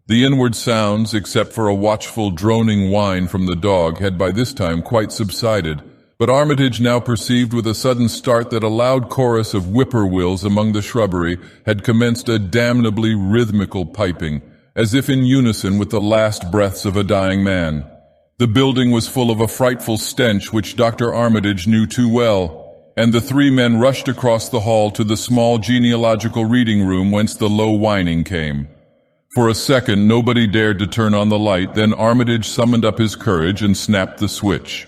The inward sounds, except for a watchful droning whine from the dog, had by this time quite subsided, but Armitage now perceived with a sudden start that a loud chorus of whippoorwills among the shrubbery had commenced a damnably rhythmical piping, as if in unison with the last breaths of a dying man. The building was full of a frightful stench which Dr. Armitage knew too well, and the three men rushed across the hall to the small genealogical reading room whence the low whining came. For a second nobody dared to turn on the light, then Armitage summoned up his courage and snapped the switch.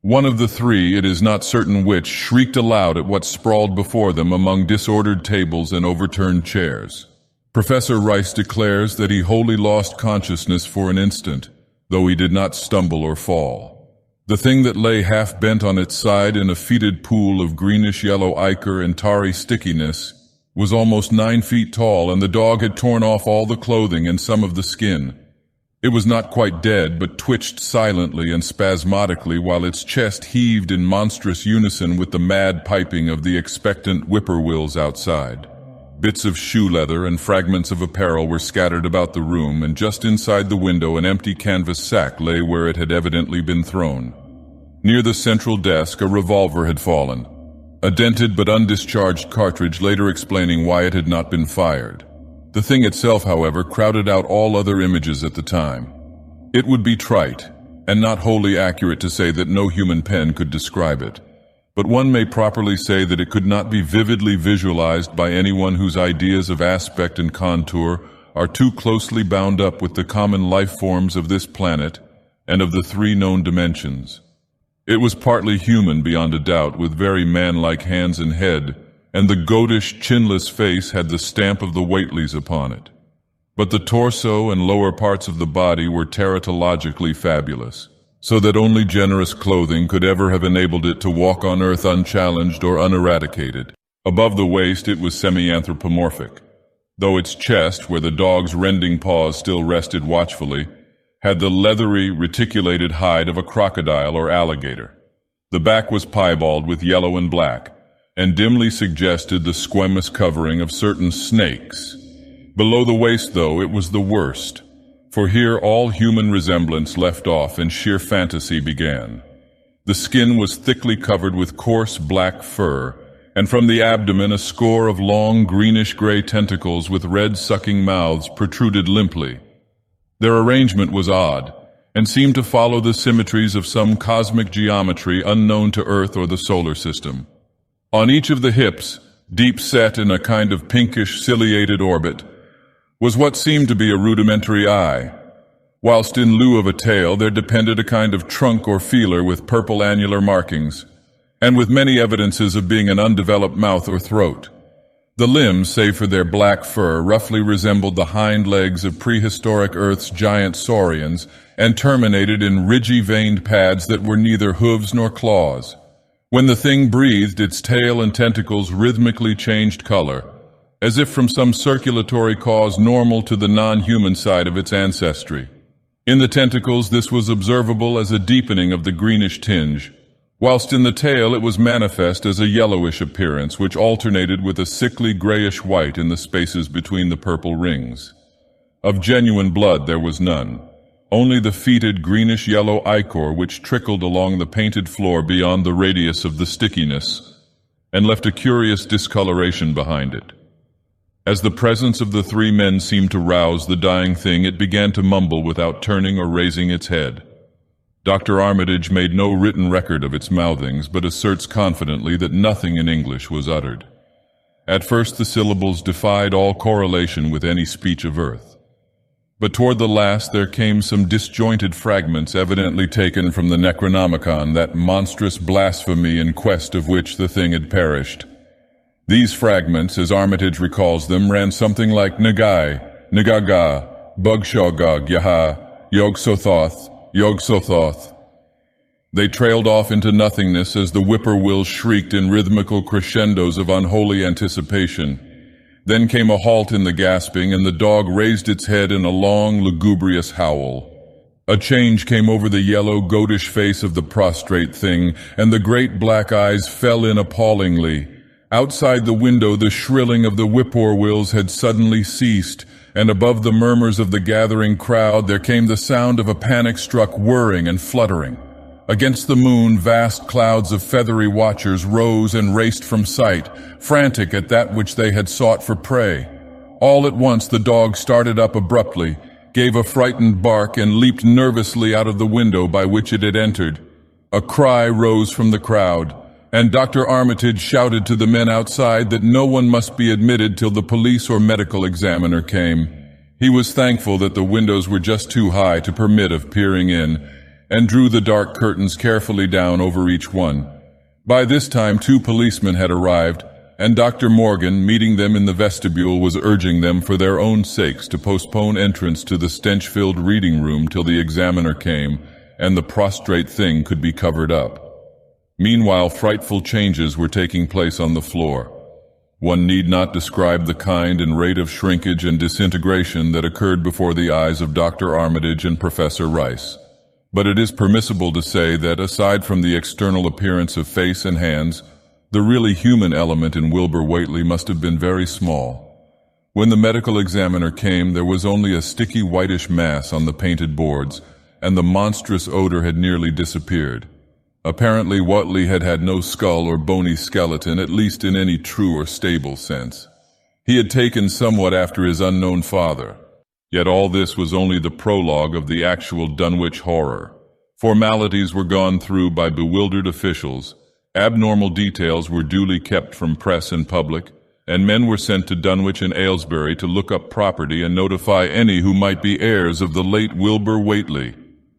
One of the three, it is not certain which, shrieked aloud at what sprawled before them among disordered tables and overturned chairs. Professor Rice declares that he wholly lost consciousness for an instant, though he did not stumble or fall. The thing that lay half bent on its side in a fetid pool of greenish-yellow ichor and tarry stickiness was almost 9 feet tall, and the dog had torn off all the clothing and some of the skin. It was not quite dead, but twitched silently and spasmodically while its chest heaved in monstrous unison with the mad piping of the expectant whippoorwills outside. Bits of shoe leather and fragments of apparel were scattered about the room, and just inside the window an empty canvas sack lay where it had evidently been thrown. Near the central desk a revolver had fallen, a dented but undischarged cartridge later explaining why it had not been fired. The thing itself, however, crowded out all other images at the time. It would be trite, and not wholly accurate to say that no human pen could describe it, but one may properly say that it could not be vividly visualized by anyone whose ideas of aspect and contour are too closely bound up with the common life forms of this planet and of the 3 known dimensions. It was partly human beyond a doubt, with very man-like hands and head, and the goatish, chinless face had the stamp of the Whateleys upon it. But the torso and lower parts of the body were teratologically fabulous, so that only generous clothing could ever have enabled it to walk on earth unchallenged or uneradicated. Above the waist it was semi-anthropomorphic, though its chest, where the dog's rending paws still rested watchfully, had the leathery, reticulated hide of a crocodile or alligator. The back was piebald with yellow and black, and dimly suggested the squamous covering of certain snakes. Below the waist, though, it was the worst, for here all human resemblance left off and sheer fantasy began. The skin was thickly covered with coarse black fur, and from the abdomen a score of long greenish-gray tentacles with red sucking mouths protruded limply. Their arrangement was odd, and seemed to follow the symmetries of some cosmic geometry unknown to Earth or the solar system. On each of the hips, deep set in a kind of pinkish ciliated orbit, was what seemed to be a rudimentary eye, whilst in lieu of a tail there depended a kind of trunk or feeler with purple annular markings, and with many evidences of being an undeveloped mouth or throat. The limbs, save for their black fur, roughly resembled the hind legs of prehistoric Earth's giant saurians and terminated in ridgy-veined pads that were neither hooves nor claws. When the thing breathed, its tail and tentacles rhythmically changed color, as if from some circulatory cause normal to the non-human side of its ancestry. In the tentacles, this was observable as a deepening of the greenish tinge, whilst in the tail it was manifest as a yellowish appearance which alternated with a sickly grayish-white in the spaces between the purple rings. Of genuine blood there was none, only the fetid greenish-yellow ichor which trickled along the painted floor beyond the radius of the stickiness, and left a curious discoloration behind it. As the presence of the three men seemed to rouse the dying thing, it began to mumble without turning or raising its head. Dr. Armitage made no written record of its mouthings, but asserts confidently that nothing in English was uttered. At first the syllables defied all correlation with any speech of Earth. But toward the last there came some disjointed fragments evidently taken from the Necronomicon, that monstrous blasphemy in quest of which the thing had perished. These fragments, as Armitage recalls them, ran something like Nagai, Nagaga, Bugshogog, Yaha, Yog-Sothoth, Yog-Sothoth. They trailed off into nothingness as the whippoorwills shrieked in rhythmical crescendos of unholy anticipation. Then came a halt in the gasping, and the dog raised its head in a long, lugubrious howl. A change came over the yellow, goatish face of the prostrate thing, and the great black eyes fell in appallingly. Outside the window the shrilling of the whippoorwills had suddenly ceased, and above the murmurs of the gathering crowd there came the sound of a panic-struck whirring and fluttering. Against the moon vast clouds of feathery watchers rose and raced from sight, frantic at that which they had sought for prey. All at once the dog started up abruptly, gave a frightened bark, and leaped nervously out of the window by which it had entered. A cry rose from the crowd, and Dr. Armitage shouted to the men outside that no one must be admitted till the police or medical examiner came. He was thankful that the windows were just too high to permit of peering in, and drew the dark curtains carefully down over each one. By this time 2 policemen had arrived, and Dr. Morgan, meeting them in the vestibule, was urging them for their own sakes to postpone entrance to the stench-filled reading room till the examiner came, and the prostrate thing could be covered up. Meanwhile, frightful changes were taking place on the floor. One need not describe the kind and rate of shrinkage and disintegration that occurred before the eyes of Dr. Armitage and Professor Rice. But it is permissible to say that, aside from the external appearance of face and hands, the really human element in Wilbur Whately must have been very small. When the medical examiner came, there was only a sticky whitish mass on the painted boards, and the monstrous odor had nearly disappeared. Apparently Whately had had no skull or bony skeleton, at least in any true or stable sense. He had taken somewhat after his unknown father. Yet all this was only the prologue of the actual Dunwich horror. Formalities were gone through by bewildered officials, abnormal details were duly kept from press and public, and men were sent to Dunwich and Aylesbury to look up property and notify any who might be heirs of the late Wilbur Whately.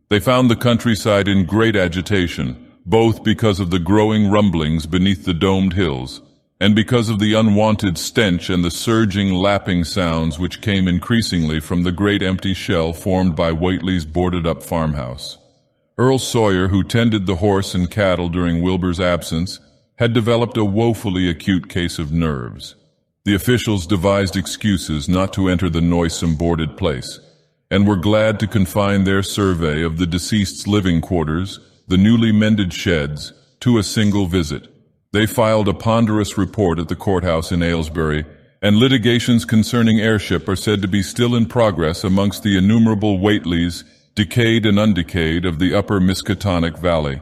They found the countryside in great agitation, both because of the growing rumblings beneath the domed hills, and because of the unwanted stench and the surging, lapping sounds which came increasingly from the great empty shell formed by Whately's boarded-up farmhouse. Earl Sawyer, who tended the horse and cattle during Wilbur's absence, had developed a woefully acute case of nerves. The officials devised excuses not to enter the noisome boarded place, and were glad to confine their survey of the deceased's living quarters, the newly mended sheds, to a single visit. They filed a ponderous report at the courthouse in Aylesbury, and litigations concerning heirship are said to be still in progress amongst the innumerable Whateleys, decayed and undecayed, of the upper Miskatonic Valley.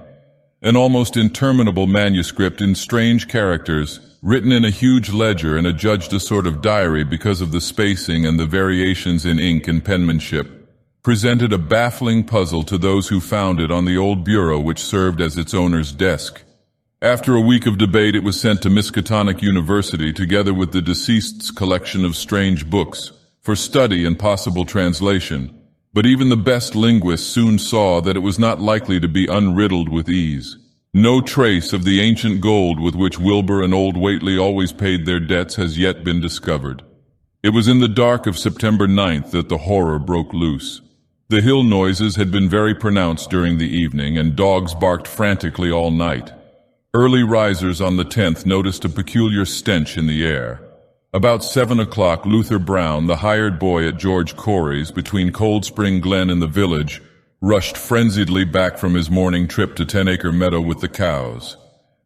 An almost interminable manuscript in strange characters, written in a huge ledger and adjudged a sort of diary because of the spacing and the variations in ink and penmanship, presented a baffling puzzle to those who found it on the old bureau which served as its owner's desk. After a week of debate, it was sent to Miskatonic University together with the deceased's collection of strange books for study and possible translation. But even the best linguists soon saw that it was not likely to be unriddled with ease. No trace of the ancient gold with which Wilbur and old Whately always paid their debts has yet been discovered. It was in the dark of September 9th that the horror broke loose. The hill noises had been very pronounced during the evening, and dogs barked frantically all night. Early risers on the 10th noticed a peculiar stench in the air. About 7 o'clock, Luther Brown, the hired boy at George Corey's between Cold Spring Glen and the village, rushed frenziedly back from his morning trip to 10-Acre Meadow with the cows.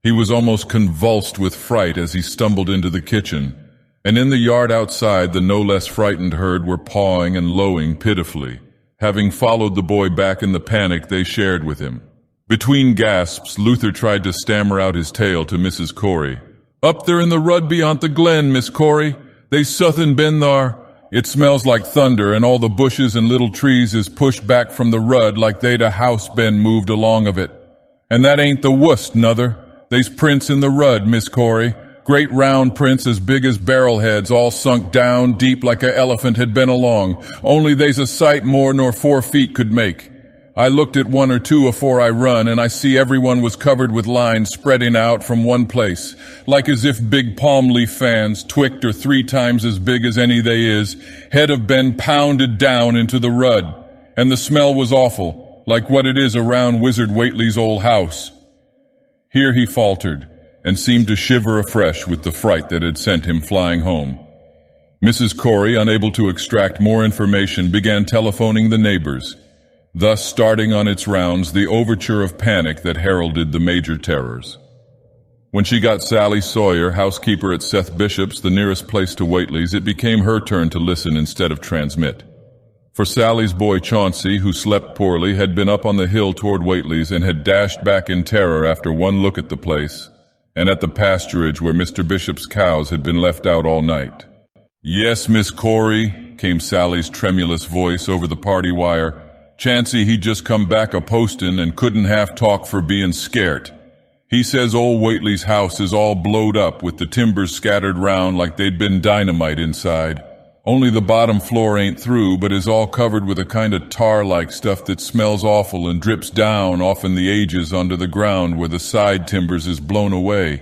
He was almost convulsed with fright as he stumbled into the kitchen, and in the yard outside the no less frightened herd were pawing and lowing pitifully, having followed the boy back in the panic they shared with him. Between gasps, Luther tried to stammer out his tale to Mrs. Corey. "Up there in the rud beyond the glen, Miss Corey. They suthin' been thar. It smells like thunder, and all the bushes and little trees is pushed back from the rud like they'd a house been moved along of it. And that ain't the wust, nuther. They's prints in the rud, Miss Corey. Great round prints as big as barrel heads, all sunk down deep like a elephant had been along, only they's a sight more nor 4 feet could make. I looked at 1 or 2 afore I run, and I see everyone was covered with lines spreading out from one place, like as if big palm leaf fans, twicked or 3 times as big as any they is, had have been pounded down into the rud, and the smell was awful, like what it is around Wizard Whately's old house." Here he faltered, and seemed to shiver afresh with the fright that had sent him flying home. Mrs. Corey, unable to extract more information, began telephoning the neighbors, thus starting on its rounds the overture of panic that heralded the major terrors. When she got Sally Sawyer, housekeeper at Seth Bishop's, the nearest place to Whately's, it became her turn to listen instead of transmit. For Sally's boy Chauncey, who slept poorly, had been up on the hill toward Whately's and had dashed back in terror after one look at the place, and at the pasturage where Mr. Bishop's cows had been left out all night. "Yes, Miss Corey," came Sally's tremulous voice over the party wire. "Chancey, he just come back a-postin' and couldn't half talk for bein' scairt. He says old Whately's house is all blowed up with the timbers scattered round like they'd been dynamite inside. Only the bottom floor ain't through, but is all covered with a kind of tar-like stuff that smells awful and drips down offen the ages onto the ground where the side timbers is blown away.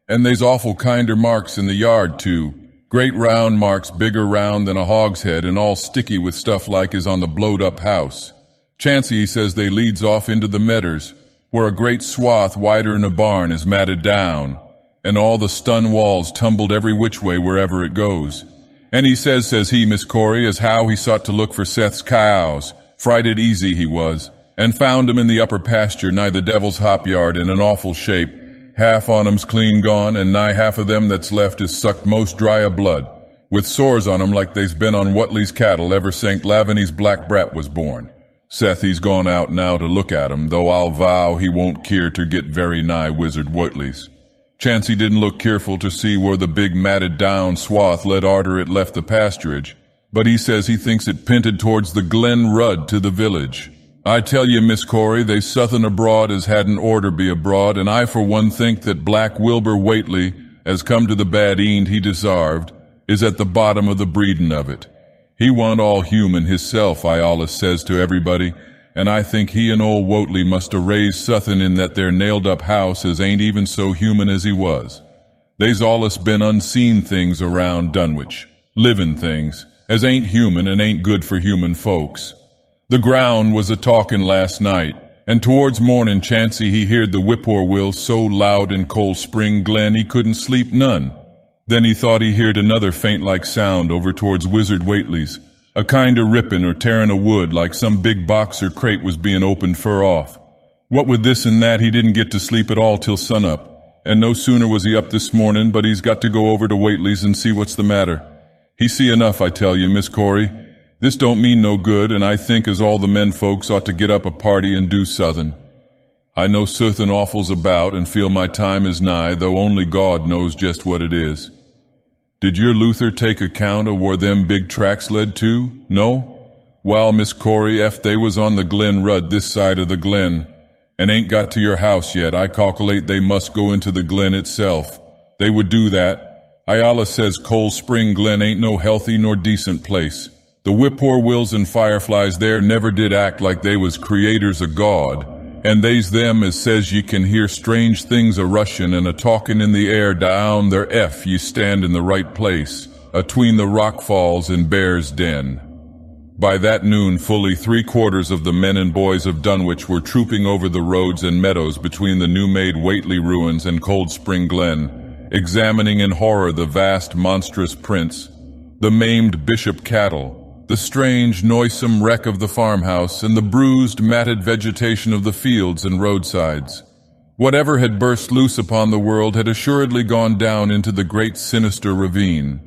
And they's awful kinder marks in the yard, too. Great round marks, bigger round than a hogshead, and all sticky with stuff like is on the blowed-up house. Chancey, he says they leads off into the medders, where a great swath wider'n a barn is matted down, and all the stun walls tumbled every which way wherever it goes. And he says he, Miss Corey, as how he sought to look for Seth's cows, frighted easy he was, and found 'em in the upper pasture nigh the Devil's Hop Yard in an awful shape. Half on 'em's clean gone, and nigh half of them that's left is sucked most dry of blood, with sores on 'em like they's been on Whately's cattle ever since Laviny's black brat was born. Seth, he's gone out now to look at 'em, though I'll vow he won't keer to get very nigh Wizard Whately's. Chancey didn't look careful to see where the big matted down swath led arter it left the pasturage, but he says he thinks it pinted towards the Glen Rud to the village. I tell ye, Miss Corey, they's suthin' abroad as hadn't orter be abroad, and I for one think that Black Wilbur Whately, as come to the bad eend he desarved, is at the bottom of the breedin' of it. He wa'n't all human hisself, I allus says to everybody, and I think he and old Whately must a raised suthin' in that there nailed-up house as ain't even so human as he was. They's allus been unseen things around Dunwich, livin' things, as ain't human and ain't good for human folks. The ground was a-talkin' last night, and towards mornin' Chancey he heard the whippoorwill so loud in Cold Spring Glen he couldn't sleep none. Then he thought he heard another faint-like sound over towards Wizard Whately's, a kind of rippin' or tearin' of wood like some big box or crate was bein' opened fur off. What with this and that, he didn't get to sleep at all till sunup. and no sooner was he up this morning, but he's got to go over to Whately's and see what's the matter. He see enough, I tell you, Miss Corey. This don't mean no good, and I think as all the men folks ought to get up a party and do suthin'. I know suthin' awful's about and feel my time is nigh, though only God knows just what it is. Did your Luther take account of where them big tracks led to? No? Well, Miss Corey, ef they was on the Glen Rud this side of the Glen, and ain't got to your house yet, I calculate they must go into the Glen itself. They would do that. Ayala says Cold Spring Glen ain't no healthy nor decent place. The whippoorwills and fireflies there never did act like they was creators of God, and they's them as says ye can hear strange things a-rushin' and a-talkin' in the air down there ef ye stand in the right place, atween the rock falls and Bear's Den. By that noon, fully 3/4 of the men and boys of Dunwich were trooping over the roads and meadows between the new-made Whately ruins and Cold Spring Glen, examining in horror the vast, monstrous prints, the maimed bishop cattle, the strange, noisome wreck of the farmhouse, and the bruised, matted vegetation of the fields and roadsides. Whatever had burst loose upon the world had assuredly gone down into the great sinister ravine.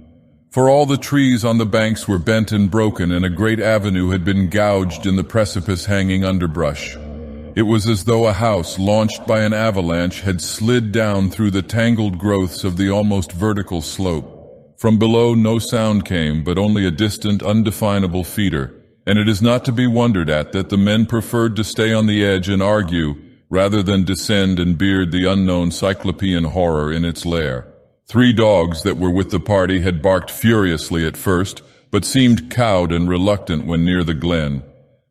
For all the trees on the banks were bent and broken, and a great avenue had been gouged in the precipice-hanging underbrush. It was as though a house launched by an avalanche had slid down through the tangled growths of the almost vertical slope. From below no sound came, but only a distant, undefinable feeder, and it is not to be wondered at that the men preferred to stay on the edge and argue, rather than descend and beard the unknown cyclopean horror in its lair. 3 dogs that were with the party had barked furiously at first, but seemed cowed and reluctant when near the glen.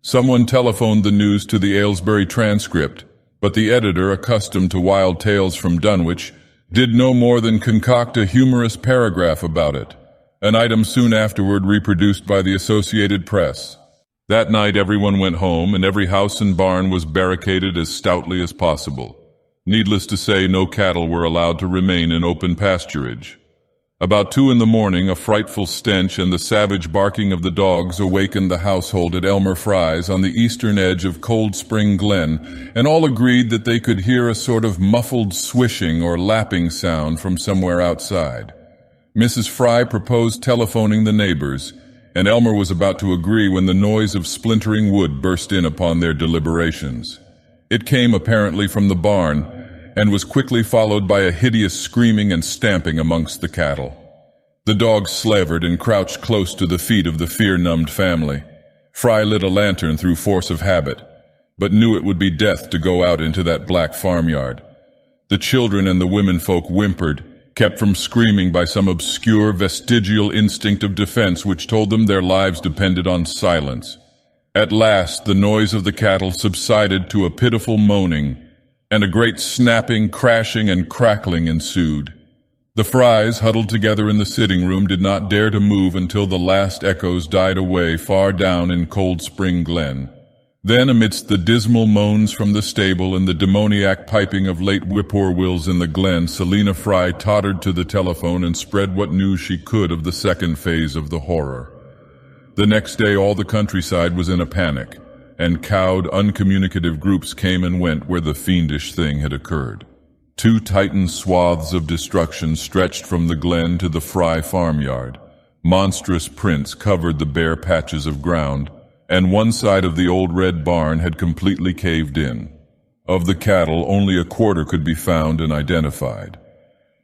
Someone telephoned the news to the Aylesbury Transcript, but the editor, accustomed to wild tales from Dunwich, did no more than concoct a humorous paragraph about it, an item soon afterward reproduced by the Associated Press. That night everyone went home, and every house and barn was barricaded as stoutly as possible. Needless to say, no cattle were allowed to remain in open pasturage. About 2 a.m, a frightful stench and the savage barking of the dogs awakened the household at Elmer Fry's on the eastern edge of Cold Spring Glen, and all agreed that they could hear a sort of muffled swishing or lapping sound from somewhere outside. Mrs. Fry proposed telephoning the neighbors, and Elmer was about to agree when the noise of splintering wood burst in upon their deliberations. It came apparently from the barn, and was quickly followed by a hideous screaming and stamping amongst the cattle. The dogs slavered and crouched close to the feet of the fear-numbed family. Fry lit a lantern through force of habit, but knew it would be death to go out into that black farmyard. The children and the womenfolk whimpered, kept from screaming by some obscure vestigial instinct of defense which told them their lives depended on silence. At last the noise of the cattle subsided to a pitiful moaning, and a great snapping, crashing, and crackling ensued. The Frys, huddled together in the sitting room, did not dare to move until the last echoes died away far down in Cold Spring Glen. Then, amidst the dismal moans from the stable and the demoniac piping of late whippoorwills in the glen, Selina Fry tottered to the telephone and spread what news she could of the second phase of the horror. The next day all the countryside was in a panic, and cowed, uncommunicative groups came and went where the fiendish thing had occurred. 2 titan swaths of destruction stretched from the glen to the Fry farmyard. Monstrous prints covered the bare patches of ground, and one side of the old red barn had completely caved in. Of the cattle, only a quarter could be found and identified.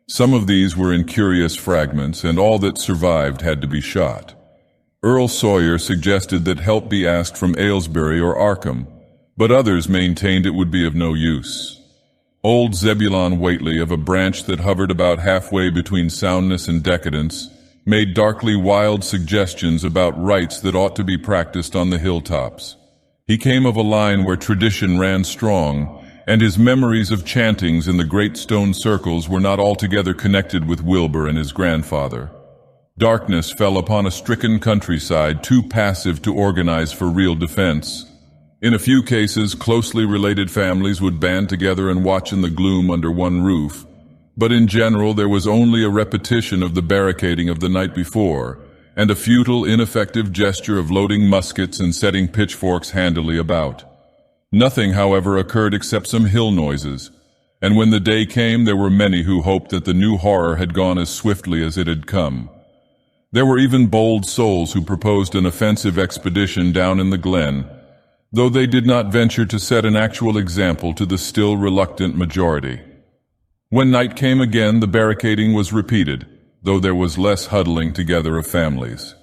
Some of these were in curious fragments, and all that survived had to be shot. Earl Sawyer suggested that help be asked from Aylesbury or Arkham, but others maintained it would be of no use. Old Zebulon Whately, of a branch that hovered about halfway between soundness and decadence, made darkly wild suggestions about rites that ought to be practiced on the hilltops. He came of a line where tradition ran strong, and his memories of chantings in the great stone circles were not altogether connected with Wilbur and his grandfather. Darkness fell upon a stricken countryside too passive to organize for real defense. In a few cases, closely related families would band together and watch in the gloom under one roof, but in general there was only a repetition of the barricading of the night before, and a futile, ineffective gesture of loading muskets and setting pitchforks handily about. Nothing, however, occurred except some hill noises, and when the day came, there were many who hoped that the new horror had gone as swiftly as it had come. There were even bold souls who proposed an offensive expedition down in the glen, though they did not venture to set an actual example to the still reluctant majority. When night came again, the barricading was repeated, though there was less huddling together of families.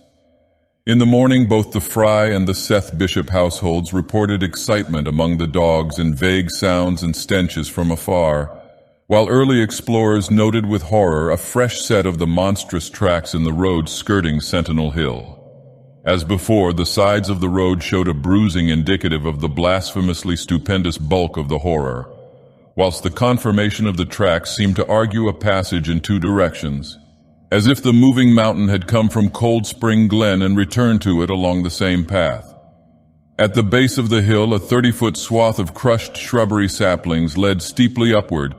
In the morning, both the Fry and the Seth Bishop households reported excitement among the dogs and vague sounds and stenches from afar, while early explorers noted with horror a fresh set of the monstrous tracks in the road skirting Sentinel Hill. As before, the sides of the road showed a bruising indicative of the blasphemously stupendous bulk of the horror, whilst the conformation of the tracks seemed to argue a passage in two directions, as if the moving mountain had come from Cold Spring Glen and returned to it along the same path. At the base of the hill, a 30-foot swath of crushed shrubbery saplings led steeply upward,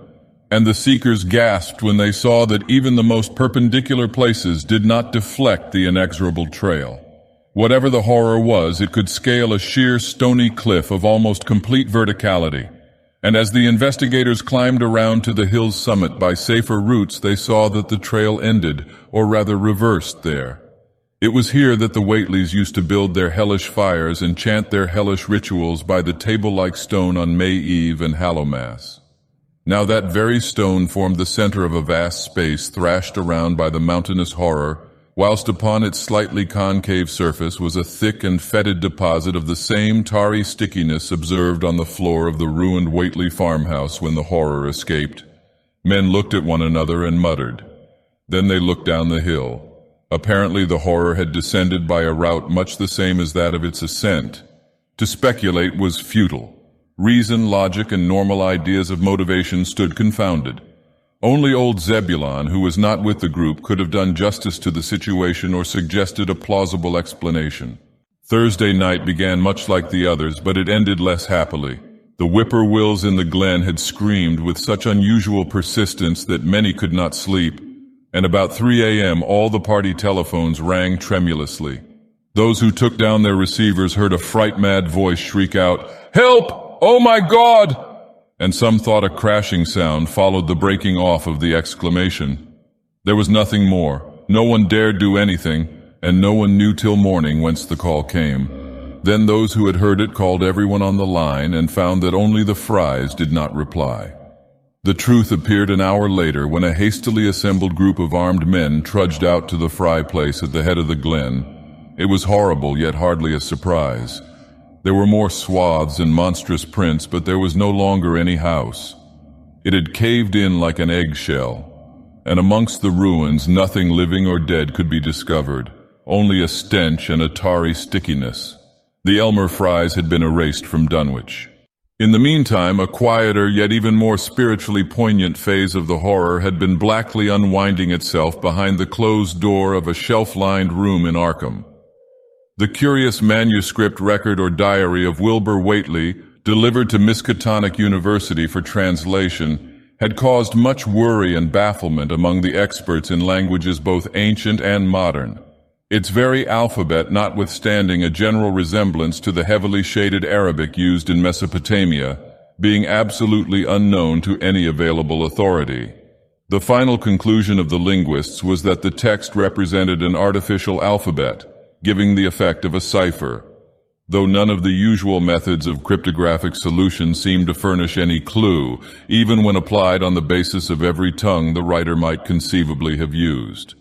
and the seekers gasped when they saw that even the most perpendicular places did not deflect the inexorable trail. Whatever the horror was, it could scale a sheer stony cliff of almost complete verticality, and as the investigators climbed around to the hill's summit by safer routes, they saw that the trail ended, or rather reversed, there. It was here that the Whateleys used to build their hellish fires and chant their hellish rituals by the table-like stone on May Eve and Hallowmass. Now that very stone formed the center of a vast space thrashed around by the mountainous horror, whilst upon its slightly concave surface was a thick and fetid deposit of the same tarry stickiness observed on the floor of the ruined Whateley farmhouse when the horror escaped. Men looked at one another and muttered. Then they looked down the hill. Apparently the horror had descended by a route much the same as that of its ascent. To speculate was futile. Reason, logic, and normal ideas of motivation stood confounded. Only old Zebulon, who was not with the group, could have done justice to the situation or suggested a plausible explanation. Thursday night began much like the others, but it ended less happily. The whippoorwills in the glen had screamed with such unusual persistence that many could not sleep, and about 3 a.m. all the party telephones rang tremulously. Those who took down their receivers heard a fright-mad voice shriek out, "Help! Oh my God!" And some thought a crashing sound followed the breaking off of the exclamation. There was nothing more. No one dared do anything, and no one knew till morning whence the call came. Then those who had heard it called everyone on the line and found that only the Frys did not reply. The truth appeared an hour later when a hastily assembled group of armed men trudged out to the Fry place at the head of the glen. It was horrible, yet hardly a surprise. There were more swaths and monstrous prints, but there was no longer any house. It had caved in like an eggshell, and amongst the ruins nothing living or dead could be discovered, only a stench and a tarry stickiness. The Elmer Frys had been erased from Dunwich. In the meantime, a quieter yet even more spiritually poignant phase of the horror had been blackly unwinding itself behind the closed door of a shelf-lined room in Arkham. The curious manuscript record or diary of Wilbur Whateley, delivered to Miskatonic University for translation, had caused much worry and bafflement among the experts in languages both ancient and modern. Its very alphabet notwithstanding a general resemblance to the heavily shaded Arabic used in Mesopotamia, being absolutely unknown to any available authority. The final conclusion of the linguists was that the text represented an artificial alphabet, giving the effect of a cipher, though none of the usual methods of cryptographic solution seemed to furnish any clue, even when applied on the basis of every tongue the writer might conceivably have used.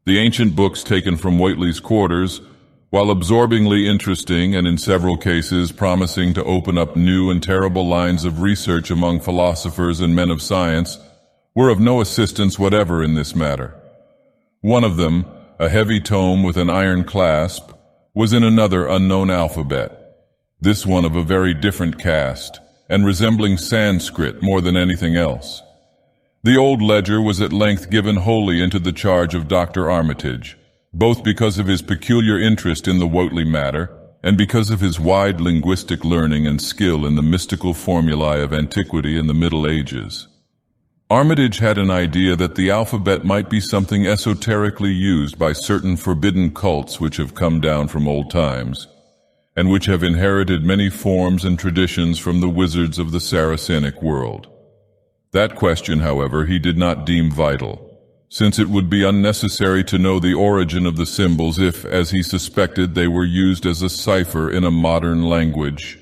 The ancient books taken from Whateley's quarters, while absorbingly interesting and in several cases promising to open up new and terrible lines of research among philosophers and men of science, were of no assistance whatever in this matter. One of them, a heavy tome with an iron clasp, was in another unknown alphabet, this one of a very different cast, and resembling Sanskrit more than anything else. The old ledger was at length given wholly into the charge of Dr. Armitage, both because of his peculiar interest in the Whateley matter, and because of his wide linguistic learning and skill in the mystical formulae of antiquity and the Middle Ages. Armitage had an idea that the alphabet might be something esoterically used by certain forbidden cults which have come down from old times, and which have inherited many forms and traditions from the wizards of the Saracenic world. That question, however, he did not deem vital, since it would be unnecessary to know the origin of the symbols if, as he suspected, they were used as a cipher in a modern language.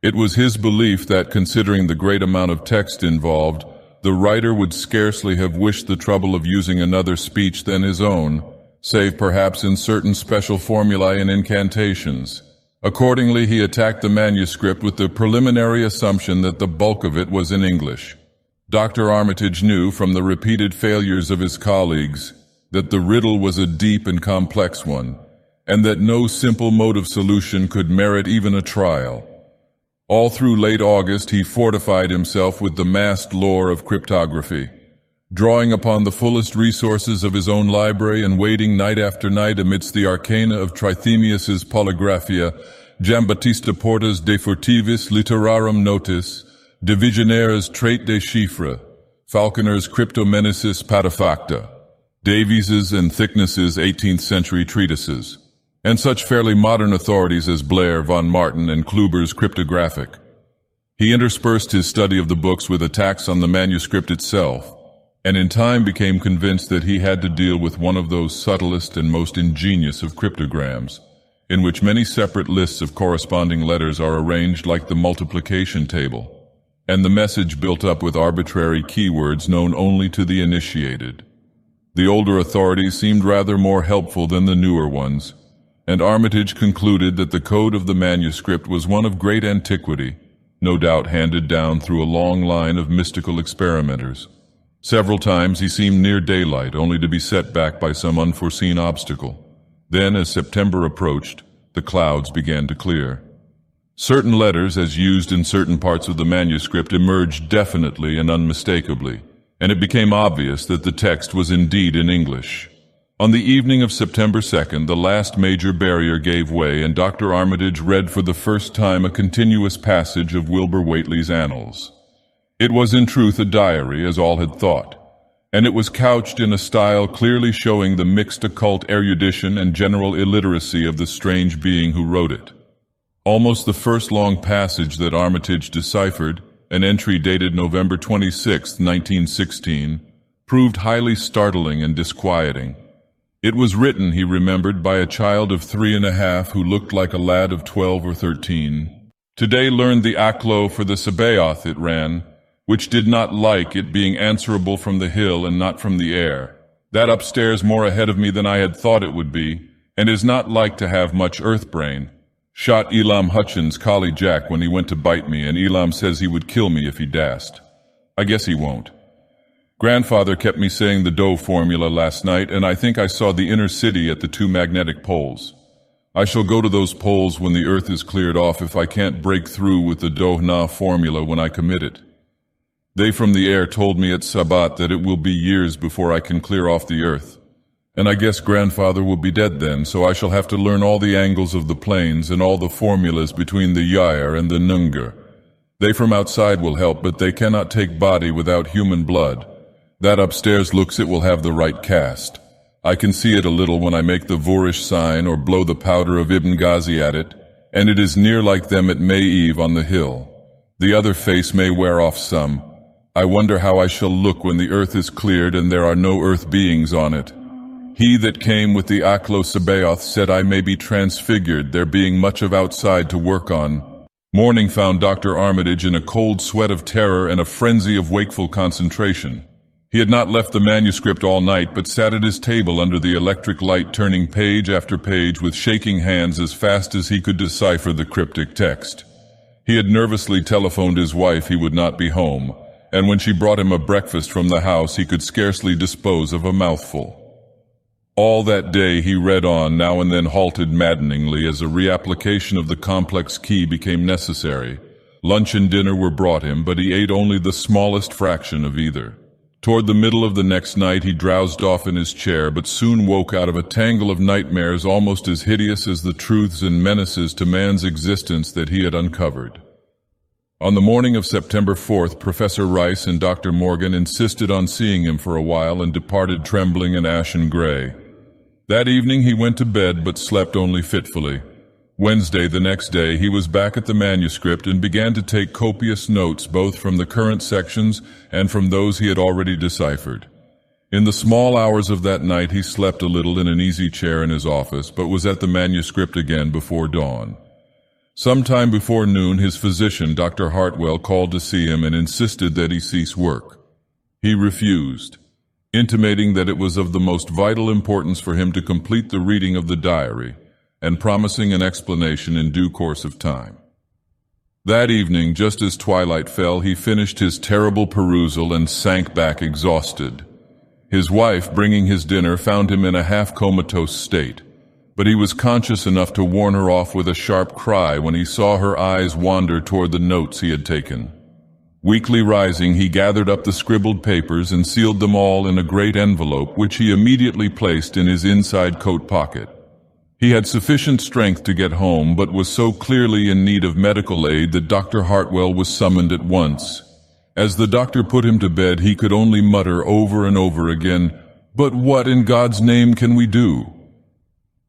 It was his belief that, considering the great amount of text involved, the writer would scarcely have wished the trouble of using another speech than his own, save perhaps in certain special formulae and incantations. Accordingly, he attacked the manuscript with the preliminary assumption that the bulk of it was in English. Dr. Armitage knew from the repeated failures of his colleagues that the riddle was a deep and complex one, and that no simple mode of solution could merit even a trial. All through late August, he fortified himself with the massed lore of cryptography, drawing upon the fullest resources of his own library and waiting night after night amidst the arcana of Trithemius's Polygraphia, Giambattista Porta's De Furtivis Literarum Notis, De Visionaires Trait des Chiffres, Falconer's Cryptomenesis Patafacta, Davies's and Thickness's 18th century treatises, and such fairly modern authorities as Blair, von Martin, and Kluber's Cryptographic. He interspersed his study of the books with attacks on the manuscript itself, and in time became convinced that he had to deal with one of those subtlest and most ingenious of cryptograms, in which many separate lists of corresponding letters are arranged like the multiplication table, and the message built up with arbitrary keywords known only to the initiated. The older authorities seemed rather more helpful than the newer ones, and Armitage concluded that the code of the manuscript was one of great antiquity, no doubt handed down through a long line of mystical experimenters. Several times he seemed near daylight, only to be set back by some unforeseen obstacle. Then, as September approached, the clouds began to clear. Certain letters, as used in certain parts of the manuscript, emerged definitely and unmistakably, and it became obvious that the text was indeed in English. On the evening of September 2nd, the last major barrier gave way, and Dr. Armitage read for the first time a continuous passage of Wilbur Whately's Annals. It was in truth a diary, as all had thought, and it was couched in a style clearly showing the mixed occult erudition and general illiteracy of the strange being who wrote it. Almost the first long passage that Armitage deciphered, an entry dated November 26, 1916, proved highly startling and disquieting. It was written, he remembered, by a child of 3.5 who looked like a lad of 12 or 13. Today learned the Aklo for the Sabaoth, it ran, which did not like it being answerable from the hill and not from the air. That upstairs more ahead of me than I had thought it would be, and is not like to have much earth brain. Shot Elam Hutchins' collie Jack when he went to bite me, and Elam says he would kill me if he dashed. I guess he won't. Grandfather kept me saying the dough formula last night, and I think I saw the inner city at the 2 magnetic poles. I shall go to those poles when the earth is cleared off if I can't break through with the Dohna formula when I commit it. They from the air told me at Sabbat that it will be years before I can clear off the earth. And I guess Grandfather will be dead then, so I shall have to learn all the angles of the planes and all the formulas between the Yair and the Nungar. They from outside will help, but they cannot take body without human blood. That upstairs looks it will have the right cast. I can see it a little when I make the Voorish sign or blow the powder of Ibn Ghazi at it, and it is near like them at May Eve on the hill. The other face may wear off some. I wonder how I shall look when the earth is cleared and there are no earth beings on it. He that came with the Aklo Sabaoth said I may be transfigured, there being much of outside to work on. Morning found Dr. Armitage in a cold sweat of terror and a frenzy of wakeful concentration. He had not left the manuscript all night, but sat at his table under the electric light, turning page after page with shaking hands as fast as he could decipher the cryptic text. He had nervously telephoned his wife he would not be home, and when she brought him a breakfast from the house, he could scarcely dispose of a mouthful. All that day he read on, now and then halted maddeningly as a reapplication of the complex key became necessary. Lunch and dinner were brought him, but he ate only the smallest fraction of either. Toward the middle of the next night he drowsed off in his chair, but soon woke out of a tangle of nightmares almost as hideous as the truths and menaces to man's existence that he had uncovered. On the morning of September 4th, Professor Rice and Dr. Morgan insisted on seeing him for a while and departed trembling and ashen gray. That evening he went to bed but slept only fitfully. Wednesday, the next day, he was back at the manuscript and began to take copious notes both from the current sections and from those he had already deciphered. In the small hours of that night he slept a little in an easy chair in his office, but was at the manuscript again before dawn. Sometime before noon his physician, Dr. Hartwell, called to see him and insisted that he cease work. He refused, intimating that it was of the most vital importance for him to complete the reading of the diary, and promising an explanation in due course of time. That evening, just as twilight fell, he finished his terrible perusal and sank back exhausted. His wife, bringing his dinner, found him in a half-comatose state, but he was conscious enough to warn her off with a sharp cry when he saw her eyes wander toward the notes he had taken. Weakly rising, he gathered up the scribbled papers and sealed them all in a great envelope, which he immediately placed in his inside coat pocket. He had sufficient strength to get home, but was so clearly in need of medical aid that Dr. Hartwell was summoned at once. As the doctor put him to bed, he could only mutter over and over again, "But what in God's name can we do?"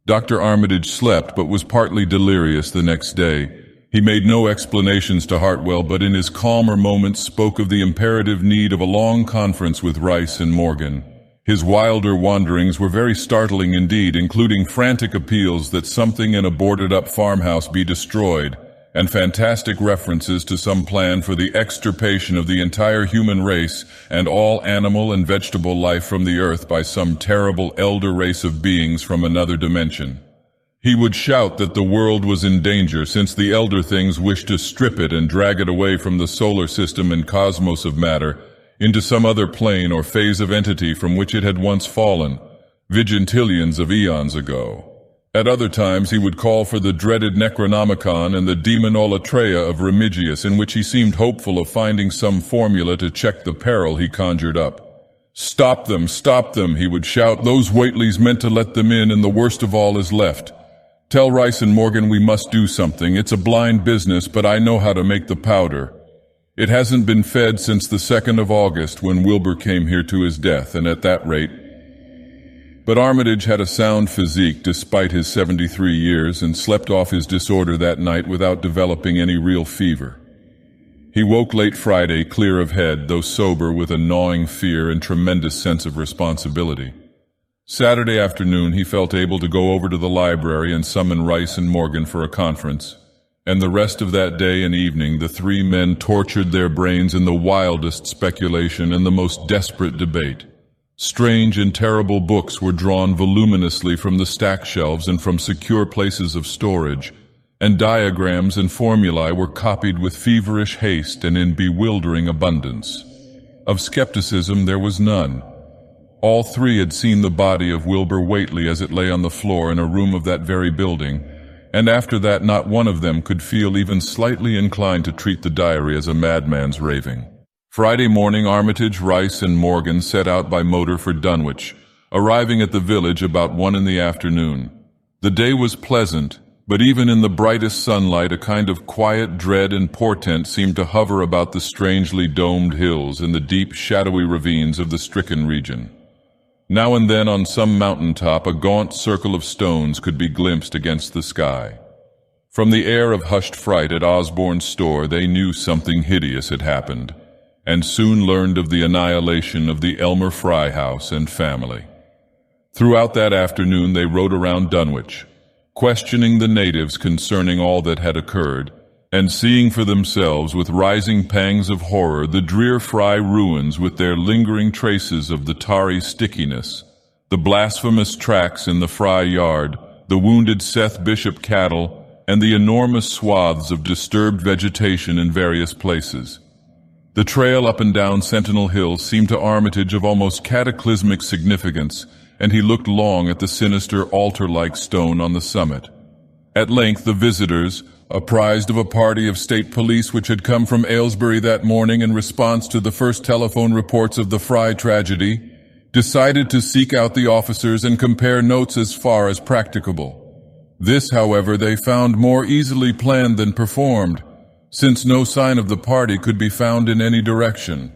Dr. Armitage slept, but was partly delirious the next day. He made no explanations to Hartwell, but in his calmer moments spoke of the imperative need of a long conference with Rice and Morgan. His wilder wanderings were very startling indeed, including frantic appeals that something in a boarded-up farmhouse be destroyed, and fantastic references to some plan for the extirpation of the entire human race and all animal and vegetable life from the earth by some terrible elder race of beings from another dimension. He would shout that the world was in danger since the elder things wished to strip it and drag it away from the solar system and cosmos of matter into some other plane or phase of entity from which it had once fallen, vigintillions of eons ago. At other times he would call for the dreaded Necronomicon and the Demonolatreia of Remigius, in which he seemed hopeful of finding some formula to check the peril he conjured up. Stop them, he would shout. "Those Whateleys meant to let them in, and the worst of all is left. Tell Rice and Morgan we must do something. It's a blind business, but I know how to make the powder. It hasn't been fed since the 2nd of August, when Wilbur came here to his death, and at that rate..." But Armitage had a sound physique despite his 73 years and slept off his disorder that night without developing any real fever. He woke late Friday, clear of head, though sober, with a gnawing fear and tremendous sense of responsibility. Saturday afternoon he felt able to go over to the library and summon Rice and Morgan for a conference, and the rest of that day and evening the three men tortured their brains in the wildest speculation and the most desperate debate. Strange and terrible books were drawn voluminously from the stack shelves and from secure places of storage, and diagrams and formulae were copied with feverish haste and in bewildering abundance. Of skepticism there was none. All three had seen the body of Wilbur Whately as it lay on the floor in a room of that very building, and after that not one of them could feel even slightly inclined to treat the diary as a madman's raving. Friday morning, Armitage, Rice, and Morgan set out by motor for Dunwich, arriving at the village about 1 in the afternoon. The day was pleasant, but even in the brightest sunlight a kind of quiet dread and portent seemed to hover about the strangely domed hills and the deep, shadowy ravines of the stricken region. Now and then on some mountain top a gaunt circle of stones could be glimpsed against the sky. From the air of hushed fright at Osborne's store they knew something hideous had happened, and soon learned of the annihilation of the Elmer Fry house and family. Throughout that afternoon they rode around Dunwich, questioning the natives concerning all that had occurred, and seeing for themselves with rising pangs of horror the drear Fry ruins with their lingering traces of the tarry stickiness, the blasphemous tracks in the Fry yard, the wounded Seth Bishop cattle, and the enormous swaths of disturbed vegetation in various places. The trail up and down Sentinel Hill seemed to Armitage of almost cataclysmic significance, and he looked long at the sinister altar-like stone on the summit. At length the visitors, apprised of a party of state police which had come from Aylesbury that morning in response to the first telephone reports of the Fry tragedy, decided to seek out the officers and compare notes as far as practicable. This, however, they found more easily planned than performed, since no sign of the party could be found in any direction.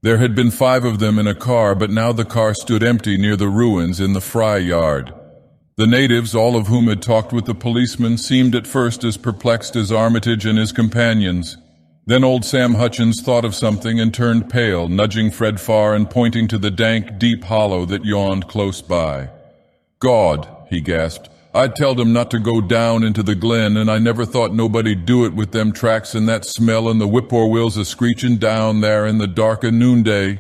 There had been 5 of them in a car, but now the car stood empty near the ruins in the Fry yard. The natives, all of whom had talked with the policeman, seemed at first as perplexed as Armitage and his companions. Then old Sam Hutchins thought of something and turned pale, nudging Fred Farr and pointing to the dank, deep hollow that yawned close by. "God," he gasped, "I'd tell them not to go down into the glen, and I never thought nobody'd do it with them tracks and that smell and the whippoorwills a-screechin' down there in the dark of noonday."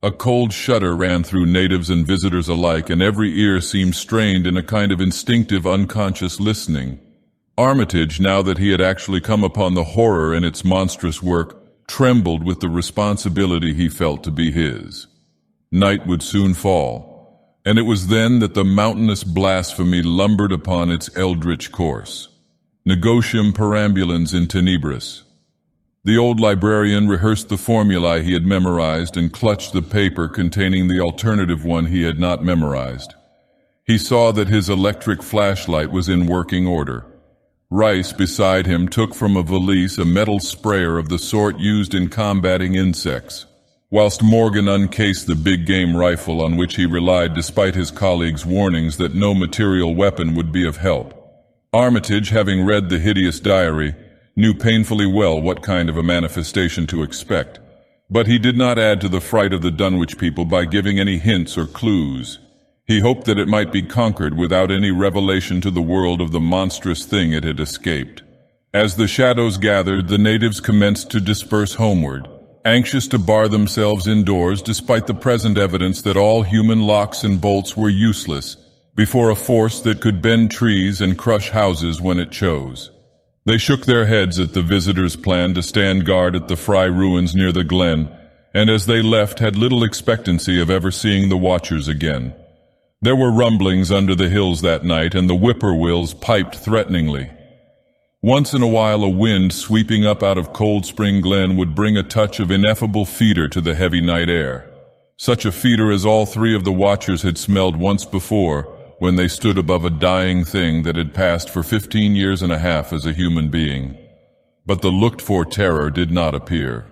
A cold shudder ran through natives and visitors alike, and every ear seemed strained in a kind of instinctive, unconscious listening. Armitage, now that he had actually come upon the horror in its monstrous work, trembled with the responsibility he felt to be his. Night would soon fall, and it was then that the mountainous blasphemy lumbered upon its eldritch course. Negotium perambulans in tenebris. The old librarian rehearsed the formulae he had memorized and clutched the paper containing the alternative one he had not memorized. He saw that his electric flashlight was in working order. Rice, beside him, took from a valise a metal sprayer of the sort used in combating insects, whilst Morgan uncased the big game rifle on which he relied despite his colleagues' warnings that no material weapon would be of help. Armitage, having read the hideous diary, knew painfully well what kind of a manifestation to expect, but he did not add to the fright of the Dunwich people by giving any hints or clues. He hoped that it might be conquered without any revelation to the world of the monstrous thing it had escaped. As the shadows gathered, the natives commenced to disperse homeward, anxious to bar themselves indoors despite the present evidence that all human locks and bolts were useless before a force that could bend trees and crush houses when it chose. They shook their heads at the visitors' plan to stand guard at the Fry ruins near the glen, and as they left had little expectancy of ever seeing the watchers again. There were rumblings under the hills that night, and the whippoorwills piped threateningly. Once in a while a wind sweeping up out of Cold Spring Glen would bring a touch of ineffable fetor to the heavy night air, such a fetor as all three of the watchers had smelled once before, when they stood above a dying thing that had passed for 15 years and a half as a human being. But the looked-for terror did not appear.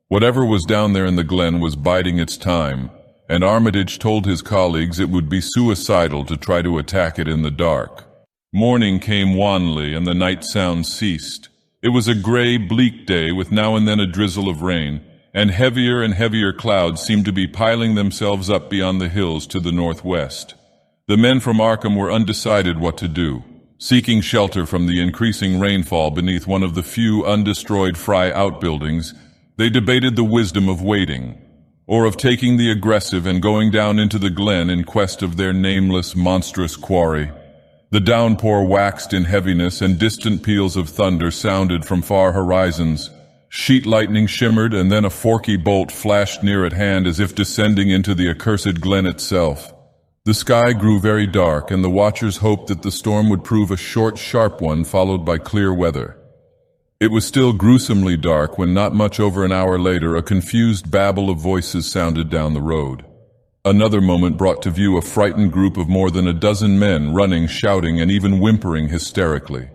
Whatever was down there in the glen was biding its time, and Armitage told his colleagues it would be suicidal to try to attack it in the dark. Morning came wanly, and the night sounds ceased. It was a gray, bleak day with now and then a drizzle of rain, and heavier clouds seemed to be piling themselves up beyond the hills to the northwest. The men from Arkham were undecided what to do, seeking shelter from the increasing rainfall beneath one of the few undestroyed Fry outbuildings. They debated the wisdom of waiting, or of taking the aggressive and going down into the glen in quest of their nameless, monstrous quarry. The downpour waxed in heaviness, and distant peals of thunder sounded from far horizons. Sheet lightning shimmered, and then a forky bolt flashed near at hand as if descending into the accursed glen itself. The sky grew very dark, and the watchers hoped that the storm would prove a short, sharp one followed by clear weather. It was still gruesomely dark when not much over an hour later a confused babble of voices sounded down the road. Another moment brought to view a frightened group of more than a dozen men running, shouting, and even whimpering hysterically.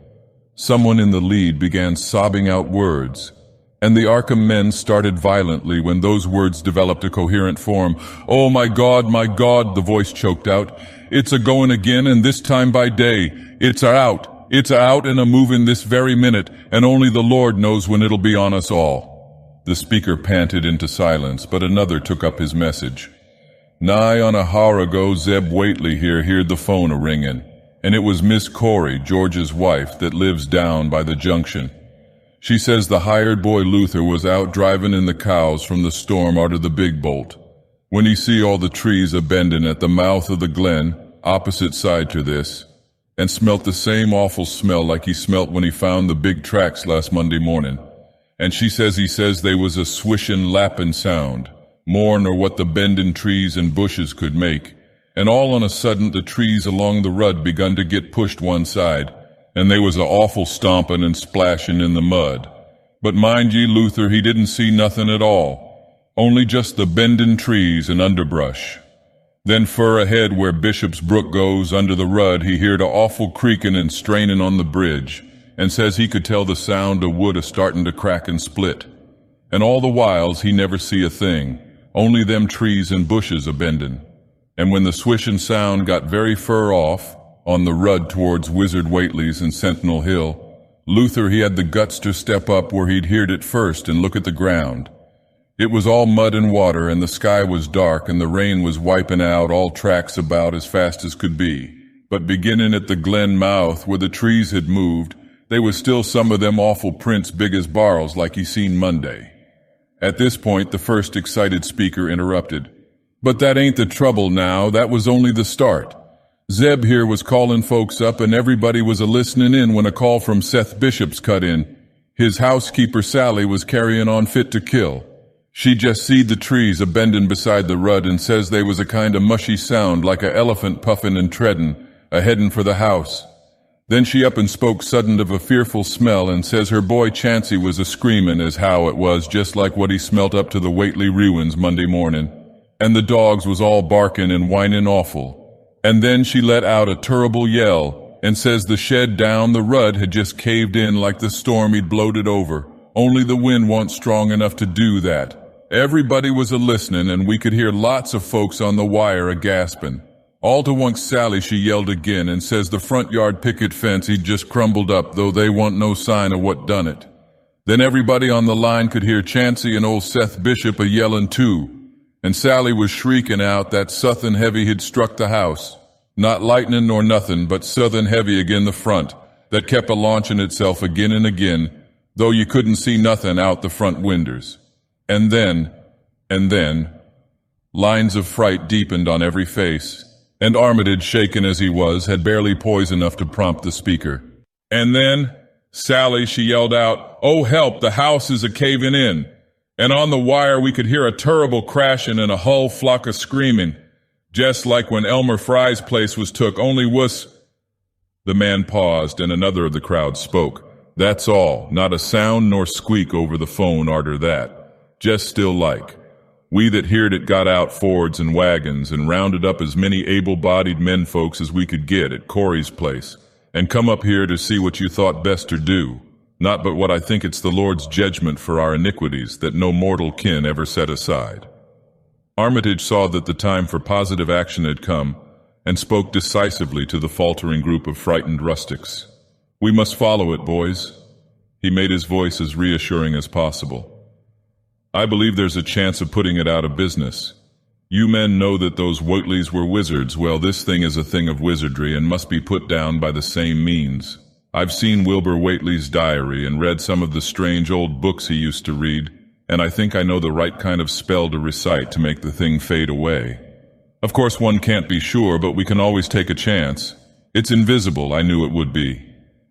Someone in the lead began sobbing out words, and the Arkham men started violently when those words developed a coherent form. "Oh, my God, the voice choked out. "It's a-goin' again, and this time by day. It's a-out and a-movin' this very minute, and only the Lord knows when it'll be on us all." The speaker panted into silence, but another took up his message. "Nigh on a hour ago, Zeb Whately here heard the phone a-ringin', and it was Miss Corey, George's wife, that lives down by the junction. She says the hired boy Luther was out drivin' in the cows from the storm arter the big bolt, when he see all the trees a-bendin' at the mouth of the glen, opposite side to this, and smelt the same awful smell like he smelt when he found the big tracks last Monday morning. And he says they was a swishin', lappin' sound, more nor what the bendin' trees and bushes could make, and all on a sudden the trees along the rud begun to get pushed one side, and they was a awful stompin' and splashin' in the mud. But mind ye, Luther, he didn't see nothin' at all, only just the bendin' trees and underbrush. Then fur ahead where Bishop's Brook goes under the rud, he heard a awful creakin' and strainin' on the bridge, and says he could tell the sound of wood a-startin' to crack and split. And all the whiles he never see a thing, only them trees and bushes a-bendin'. and when the swishing sound got very fur off, on the rud towards Wizard Whately's and Sentinel Hill, Luther he had the guts to step up where he'd heard it first and look at the ground. It was all mud and water, and the sky was dark, and the rain was wiping out all tracks about as fast as could be. But beginning at the glen mouth where the trees had moved, they was still some of them awful prints big as barrels like he seen Monday. At this point, the first excited speaker interrupted. "But that ain't the trouble now, that was only the start. Zeb here was calling folks up and everybody was a-listening in when a call from Seth Bishop's cut in. His housekeeper Sally was carrying on fit to kill. She just seed the trees a-bending beside the rud and says they was a kind of mushy sound like a elephant puffin' and treadin', a-headin' for the house. Then she up and spoke sudden of a fearful smell and says her boy Chancey was a-screamin' as how it was just like what he smelt up to the Whately ruins Monday morning. And the dogs was all barkin' and whinin' awful. And then she let out a terrible yell and says the shed down the rud had just caved in like the storm he'd blowed it over. Only the wind wa'n't strong enough to do that. Everybody was a-listening and we could hear lots of folks on the wire a-gaspin'. All to once Sally she yelled again and says the front yard picket fence he'd just crumbled up, though they wa'n't no sign of what done it. Then everybody on the line could hear Chancey and old Seth Bishop a-yellin' too. And Sally was shrieking out that suthin' heavy had struck the house. Not lightnin' nor nothin', but suthin' heavy agin the front, that kept a-launchin' itself agin and agin, though you couldn't see nothin' out the front winders. And then, lines of fright deepened on every face, and Armitage, shaken as he was, had barely poise enough to prompt the speaker. And then, Sally, she yelled out, "Oh help, the house is a-cavin' in." And on the wire we could hear a terrible crashin' and a hull flock of screamin', just like when Elmer Fry's place was took, only wuss. The man paused, and another of the crowd spoke. "That's all, not a sound nor squeak over the phone arter that. Just still like. We that heard it got out Fords and wagons and rounded up as many able-bodied menfolks as we could get at Corey's place, and come up here to see what you thought best to do. Not but what I think it's the Lord's judgment for our iniquities that no mortal kin ever set aside." Armitage saw that the time for positive action had come, and spoke decisively to the faltering group of frightened rustics. "We must follow it, boys." He made his voice as reassuring as possible. "I believe there's a chance of putting it out of business. You men know that those Whateleys were wizards. Well, this thing is a thing of wizardry and must be put down by the same means. I've seen Wilbur Whately's diary and read some of the strange old books he used to read, and I think I know the right kind of spell to recite to make the thing fade away. Of course one can't be sure, but we can always take a chance. It's invisible, I knew it would be.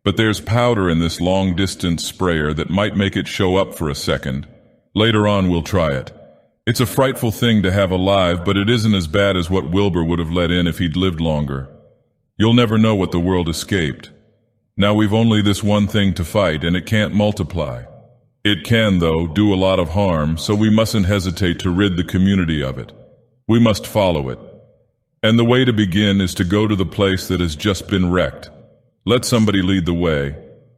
But there's powder in this long-distance sprayer that might make it show up for a second. Later on we'll try it. It's a frightful thing to have alive, but it isn't as bad as what Wilbur would have let in if he'd lived longer. You'll never know what the world escaped. Now we've only this one thing to fight, and it can't multiply. It can, though, do a lot of harm, so we mustn't hesitate to rid the community of it. We must follow it. And the way to begin is to go to the place that has just been wrecked. Let somebody lead the way.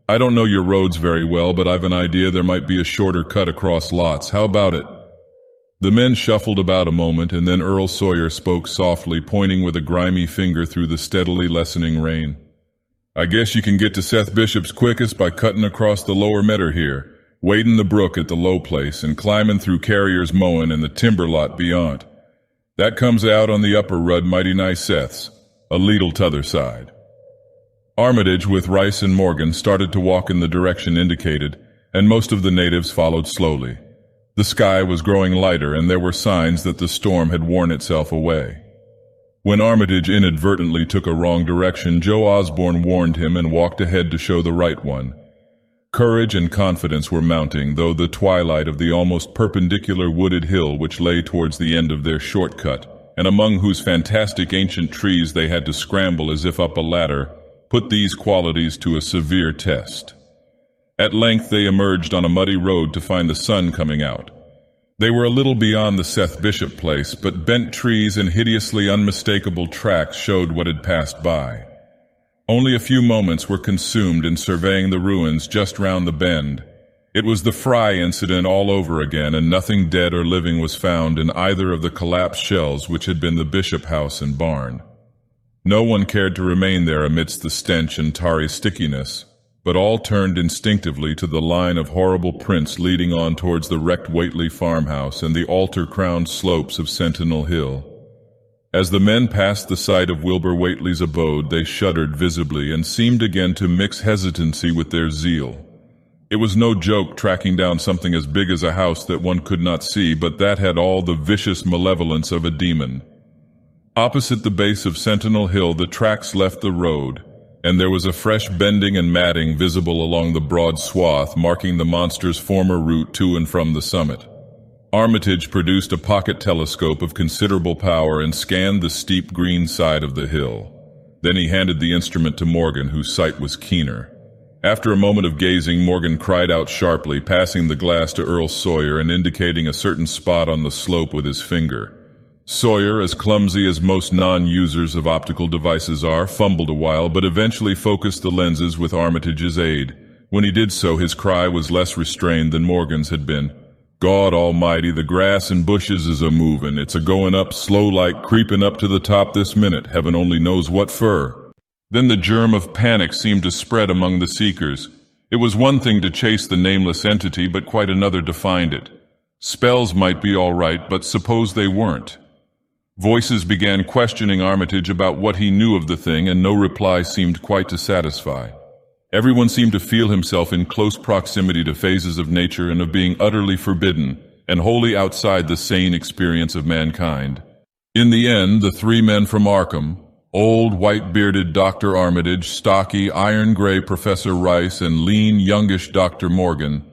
I don't know your roads very well, but I've an idea there might be a shorter cut across lots. How about it?" The men shuffled about a moment, and then Earl Sawyer spoke softly, pointing with a grimy finger through the steadily lessening rain. "I guess you can get to Seth Bishop's quickest by cutting across the lower meadow here, wading the brook at the low place, and climbing through Carrier's mowing and the timber lot beyond. That comes out on the upper rud mighty nigh Seth's, a leetle t'other side." Armitage, with Rice and Morgan, started to walk in the direction indicated, and most of the natives followed slowly. The sky was growing lighter, and there were signs that the storm had worn itself away. When Armitage inadvertently took a wrong direction, Joe Osborne warned him and walked ahead to show the right one. Courage and confidence were mounting, though the twilight of the almost perpendicular wooded hill which lay towards the end of their shortcut, and among whose fantastic ancient trees they had to scramble as if up a ladder, put these qualities to a severe test. At length they emerged on a muddy road to find the sun coming out. They were a little beyond the Seth Bishop place, but bent trees and hideously unmistakable tracks showed what had passed by. Only a few moments were consumed in surveying the ruins just round the bend, It was the Fry incident all over again, and nothing dead or living was found in either of the collapsed shells which had been the Bishop house and barn. No one cared to remain there amidst the stench and tarry stickiness, but all turned instinctively to the line of horrible prints leading on towards the wrecked Whately farmhouse and the altar-crowned slopes of Sentinel Hill. As the men passed the site of Wilbur Whately's abode, they shuddered visibly and seemed again to mix hesitancy with their zeal. It was no joke tracking down something as big as a house that one could not see, but that had all the vicious malevolence of a demon. Opposite the base of Sentinel Hill, the tracks left the road, and there was a fresh bending and matting visible along the broad swath marking the monster's former route to and from the summit. Armitage produced a pocket telescope of considerable power and scanned the steep green side of the hill. Then he handed the instrument to Morgan, whose sight was keener. After a moment of gazing, Morgan cried out sharply, passing the glass to Earl Sawyer and indicating a certain spot on the slope with his finger. Sawyer, as clumsy as most non-users of optical devices are, fumbled a while, but eventually focused the lenses with Armitage's aid. When he did so, his cry was less restrained than Morgan's had been. "God almighty, the grass and bushes is a-movin'. It's a-goin' up slow like creepin' up to the top this minute, heaven only knows what fur." Then the germ of panic seemed to spread among the seekers. It was one thing to chase the nameless entity, but quite another to find it. Spells might be all right, but suppose they weren't? Voices began questioning Armitage about what he knew of the thing, and no reply seemed quite to satisfy. Everyone seemed to feel himself in close proximity to phases of nature and of being utterly forbidden, and wholly outside the sane experience of mankind. In the end, the three men from Arkham, old, white-bearded Dr. Armitage, stocky, iron-gray Professor Rice, and lean, youngish Dr. Morgan,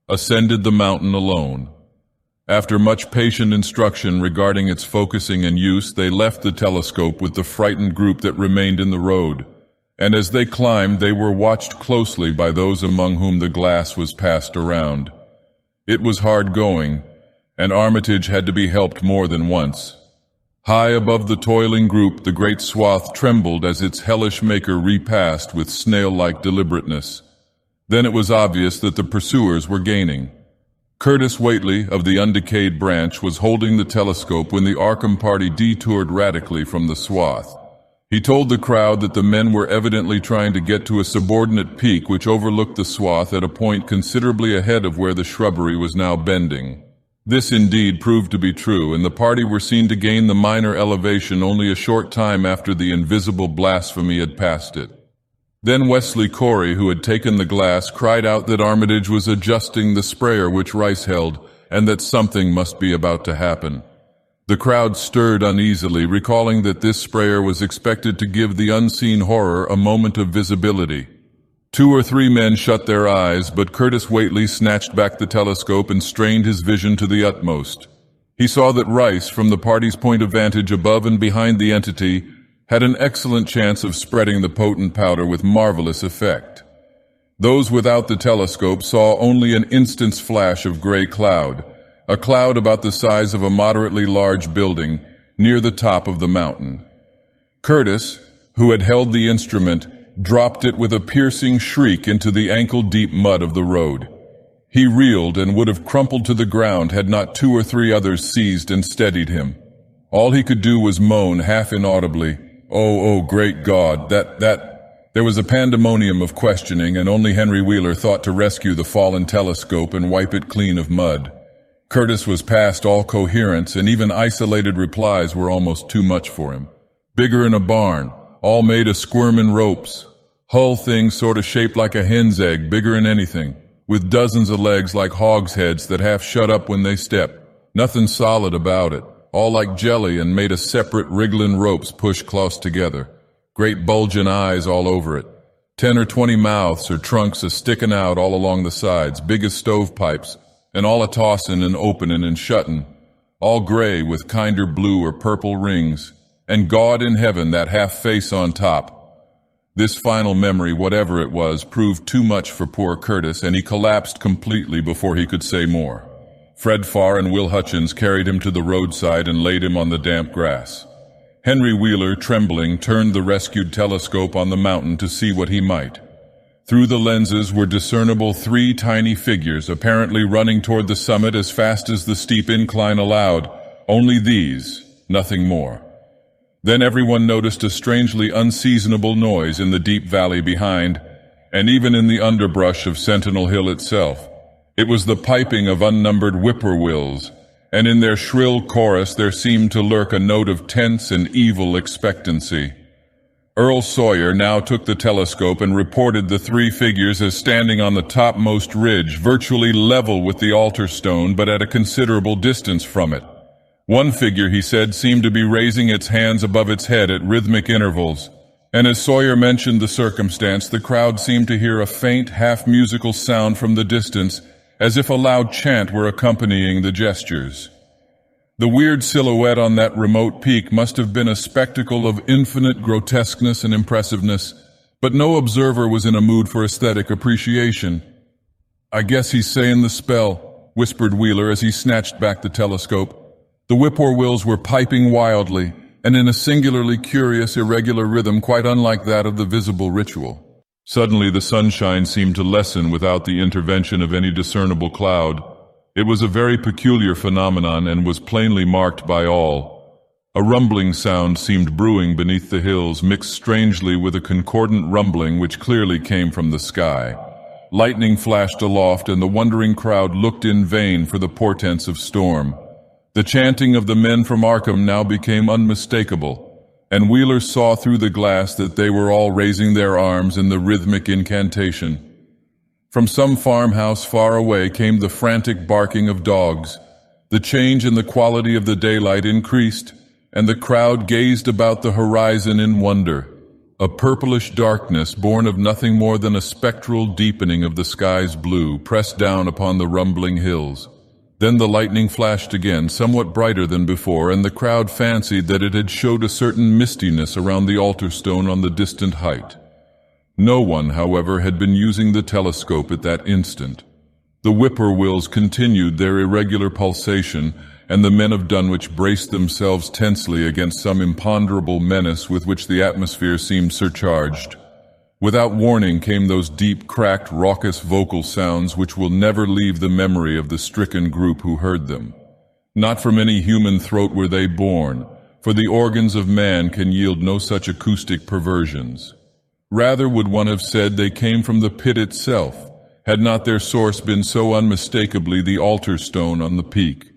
ascended the mountain alone. After much patient instruction regarding its focusing and use, they left the telescope with the frightened group that remained in the road, and as they climbed, they were watched closely by those among whom the glass was passed around. It was hard going, and Armitage had to be helped more than once. High above the toiling group, the great swath trembled as its hellish maker repassed with snail-like deliberateness. Then it was obvious that the pursuers were gaining. Curtis Whately, of the undecayed branch, was holding the telescope when the Arkham party detoured radically from the swath. He told the crowd that the men were evidently trying to get to a subordinate peak which overlooked the swath at a point considerably ahead of where the shrubbery was now bending. This indeed proved to be true, and the party were seen to gain the minor elevation only a short time after the invisible blasphemy had passed it. Then Wesley Corey, who had taken the glass, cried out that Armitage was adjusting the sprayer which Rice held, and that something must be about to happen. The crowd stirred uneasily, recalling that this sprayer was expected to give the unseen horror a moment of visibility. 2 or 3 men shut their eyes, but Curtis Whately snatched back the telescope and strained his vision to the utmost. He saw that Rice, from the party's point of vantage above and behind the entity, had an excellent chance of spreading the potent powder with marvelous effect. Those without the telescope saw only an instant's flash of gray cloud, a cloud about the size of a moderately large building, near the top of the mountain. Curtis, who had held the instrument, dropped it with a piercing shriek into the ankle-deep mud of the road. He reeled and would have crumpled to the ground had not 2 or 3 others seized and steadied him. All he could do was moan half inaudibly, "Oh, great God, that..." There was a pandemonium of questioning, and only Henry Wheeler thought to rescue the fallen telescope and wipe it clean of mud. Curtis was past all coherence, and even isolated replies were almost too much for him. "Bigger'n a barn, all made of squirmin' ropes. Hull thing sorta shaped like a hen's egg, bigger'n anything, with dozens of legs like hogs' heads that half shut up when they step. Nothing solid about it, all like jelly and made of separate wrigglin' ropes pushed close together. Great bulgin' eyes all over it. 10 or 20 mouths or trunks a-stickin' out all along the sides, big as stovepipes, and all a-tossin' and openin' and shuttin', all gray with kinder blue or purple rings, and God in heaven, that half-face on top." This final memory, whatever it was, proved too much for poor Curtis, and he collapsed completely before he could say more. Fred Farr and Will Hutchins carried him to the roadside and laid him on the damp grass. Henry Wheeler, trembling, turned the rescued telescope on the mountain to see what he might. Through the lenses were discernible three tiny figures, apparently running toward the summit as fast as the steep incline allowed. Only these, nothing more. Then everyone noticed a strangely unseasonable noise in the deep valley behind, and even in the underbrush of Sentinel Hill itself. It was the piping of unnumbered whippoorwills, and in their shrill chorus there seemed to lurk a note of tense and evil expectancy. Earl Sawyer now took the telescope and reported the three figures as standing on the topmost ridge, virtually level with the altar stone, but at a considerable distance from it. One figure, he said, seemed to be raising its hands above its head at rhythmic intervals, and as Sawyer mentioned the circumstance, the crowd seemed to hear a faint, half-musical sound from the distance, as if a loud chant were accompanying the gestures. The weird silhouette on that remote peak must have been a spectacle of infinite grotesqueness and impressiveness, but no observer was in a mood for aesthetic appreciation. "I guess he's saying the spell," whispered Wheeler as he snatched back the telescope. The whippoorwills were piping wildly, and in a singularly curious, irregular rhythm quite unlike that of the visible ritual. Suddenly the sunshine seemed to lessen without the intervention of any discernible cloud. It was a very peculiar phenomenon and was plainly marked by all. A rumbling sound seemed brewing beneath the hills, mixed strangely with a concordant rumbling which clearly came from the sky. Lightning flashed aloft, and the wondering crowd looked in vain for the portents of storm. The chanting of the men from Arkham now became unmistakable, and Wheeler saw through the glass that they were all raising their arms in the rhythmic incantation. From some farmhouse far away came the frantic barking of dogs. The change in the quality of the daylight increased, and the crowd gazed about the horizon in wonder. A purplish darkness, born of nothing more than a spectral deepening of the sky's blue, pressed down upon the rumbling hills. Then the lightning flashed again, somewhat brighter than before, and the crowd fancied that it had showed a certain mistiness around the altar stone on the distant height. No one, however, had been using the telescope at that instant. The whippoorwills continued their irregular pulsation, and the men of Dunwich braced themselves tensely against some imponderable menace with which the atmosphere seemed surcharged. Without warning came those deep, cracked, raucous vocal sounds which will never leave the memory of the stricken group who heard them. Not from any human throat were they born, for the organs of man can yield no such acoustic perversions. Rather would one have said they came from the pit itself, had not their source been so unmistakably the altar stone on the peak.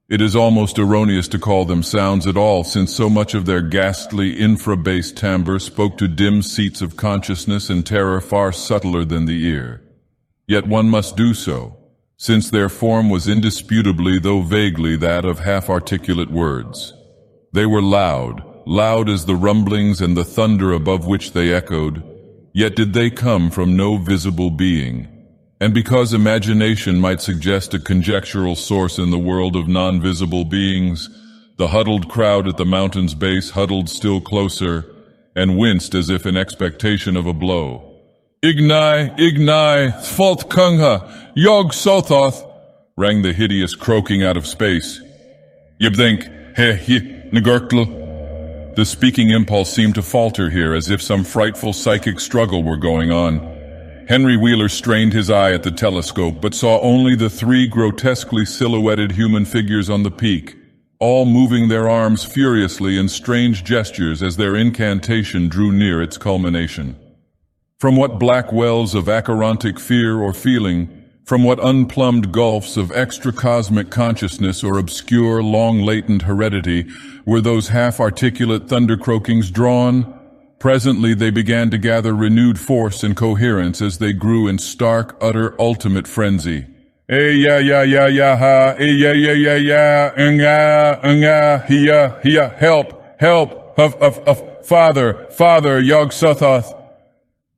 It is almost erroneous to call them sounds at all, since so much of their ghastly infra-bass timbre spoke to dim seats of consciousness and terror far subtler than the ear. Yet one must do so, since their form was indisputably, though vaguely, that of half-articulate words. They were loud, loud as the rumblings and the thunder above which they echoed, yet did they come from no visible being. And because imagination might suggest a conjectural source in the world of non-visible beings, the huddled crowd at the mountain's base huddled still closer and winced as if in expectation of a blow. "Ignai, Ignai, Thfalt Kungha, Yog Sothoth," rang the hideous croaking out of space. "Yibthink, he, Nagurtl." The speaking impulse seemed to falter here, as if some frightful psychic struggle were going on. Henry Wheeler strained his eye at the telescope, but saw only the three grotesquely silhouetted human figures on the peak, all moving their arms furiously in strange gestures as their incantation drew near its culmination. From what black wells of acherontic fear or feeling, from what unplumbed gulfs of extra-cosmic consciousness or obscure, long-latent heredity were those half-articulate thunder-croakings drawn? Presently they began to gather renewed force and coherence as they grew in stark, utter, ultimate frenzy. Ha, hiya, help, Father, Yog Sothoth.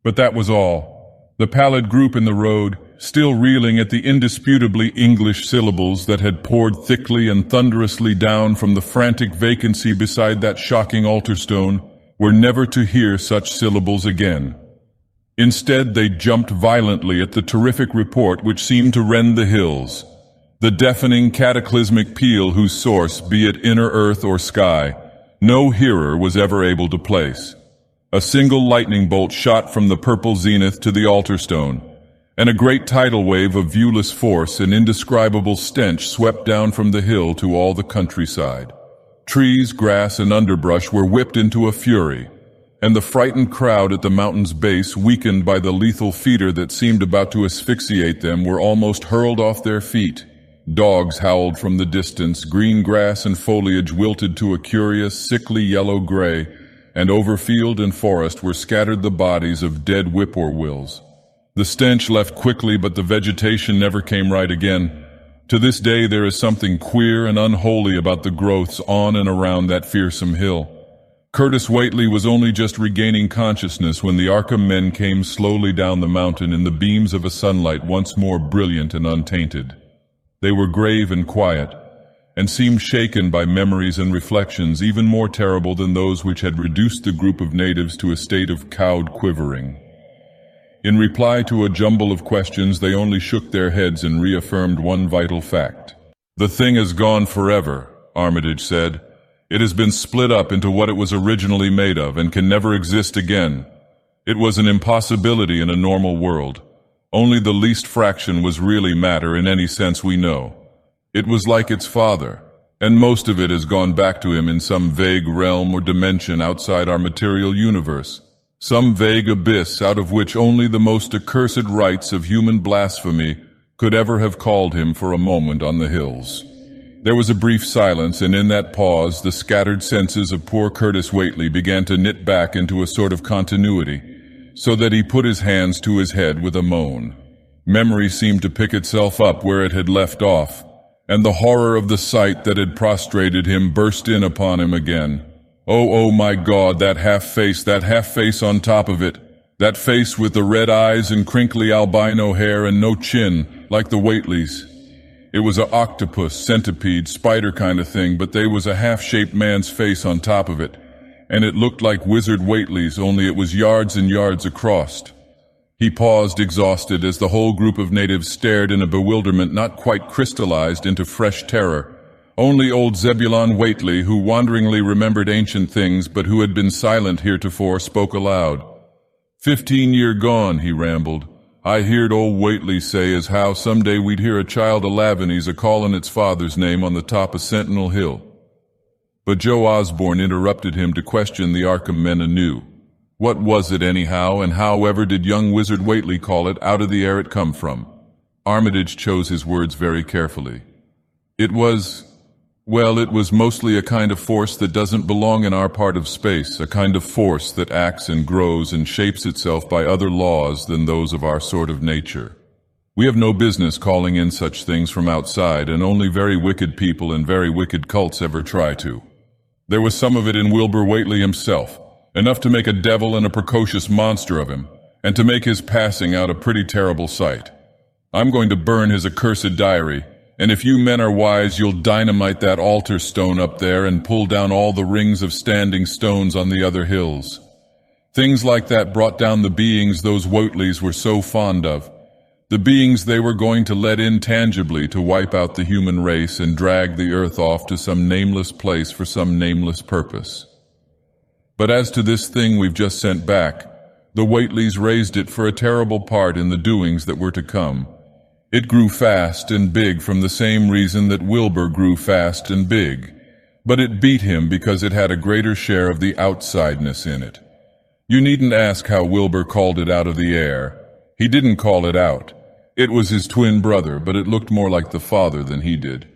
But that was all. The pallid group in the road, still reeling at the indisputably English syllables that had poured thickly and thunderously down from the frantic vacancy beside that shocking altar stone, were never to hear such syllables again. Instead, they jumped violently at the terrific report which seemed to rend the hills, the deafening cataclysmic peal whose source, be it inner earth or sky, no hearer was ever able to place. A single lightning bolt shot from the purple zenith to the altar stone, and a great tidal wave of viewless force and indescribable stench swept down from the hill to all the countryside. Trees, grass, and underbrush were whipped into a fury, and the frightened crowd at the mountain's base, weakened by the lethal fetor that seemed about to asphyxiate them, were almost hurled off their feet. Dogs howled from the distance, green grass and foliage wilted to a curious, sickly yellow-gray, and over field and forest were scattered the bodies of dead whippoorwills. The stench left quickly, but the vegetation never came right again. To this day there is something queer and unholy about the growths on and around that fearsome hill. Curtis Whately was only just regaining consciousness when the Arkham men came slowly down the mountain in the beams of a sunlight once more brilliant and untainted. They were grave and quiet, and seemed shaken by memories and reflections even more terrible than those which had reduced the group of natives to a state of cowed quivering. In reply to a jumble of questions, they only shook their heads and reaffirmed one vital fact. "The thing is gone forever," Armitage said. "It has been split up into what it was originally made of and can never exist again. It was an impossibility in a normal world. Only the least fraction was really matter in any sense we know. It was like its father, and most of it has gone back to him in some vague realm or dimension outside our material universe, some vague abyss out of which only the most accursed rites of human blasphemy could ever have called him for a moment on the hills." There was a brief silence, and in that pause the scattered senses of poor Curtis Whately began to knit back into a sort of continuity, so that he put his hands to his head with a moan. Memory seemed to pick itself up where it had left off, and the horror of the sight that had prostrated him burst in upon him again. Oh my God, that half-face on top of it, that face with the red eyes and crinkly albino hair and no chin, like the Whateleys. It was a octopus, centipede, spider kind of thing, but they was a half-shaped man's face on top of it, and it looked like Wizard Whately's, only it was yards and yards across. He paused, exhausted, as the whole group of natives stared in a bewilderment not quite crystallized into fresh terror. Only old Zebulon Whately, who wanderingly remembered ancient things but who had been silent heretofore, spoke aloud. 15 year gone, he rambled. I heard old Whately say as how someday we'd hear a child of Lavanese a-callin' its father's name on the top of Sentinel Hill. But Joe Osborne interrupted him to question the Arkham men anew. What was it anyhow, and however did young Wizard Whately call it out of the air it come from? Armitage chose his words very carefully. It was mostly a kind of force that doesn't belong in our part of space, a kind of force that acts and grows and shapes itself by other laws than those of our sort of nature. We have no business calling in such things from outside, and only very wicked people and very wicked cults ever try to. There was some of it in Wilbur Whately himself, enough to make a devil and a precocious monster of him, and to make his passing out a pretty terrible sight. I'm going to burn his accursed diary, and if you men are wise, you'll dynamite that altar stone up there and pull down all the rings of standing stones on the other hills. Things like that brought down the beings those Whateleys were so fond of, the beings they were going to let in tangibly to wipe out the human race and drag the earth off to some nameless place for some nameless purpose. But as to this thing we've just sent back, the Whateleys raised it for a terrible part in the doings that were to come. It grew fast and big from the same reason that Wilbur grew fast and big, but it beat him because it had a greater share of the outsideness in it. You needn't ask how Wilbur called it out of the air. He didn't call it out. It was his twin brother, but it looked more like the father than he did.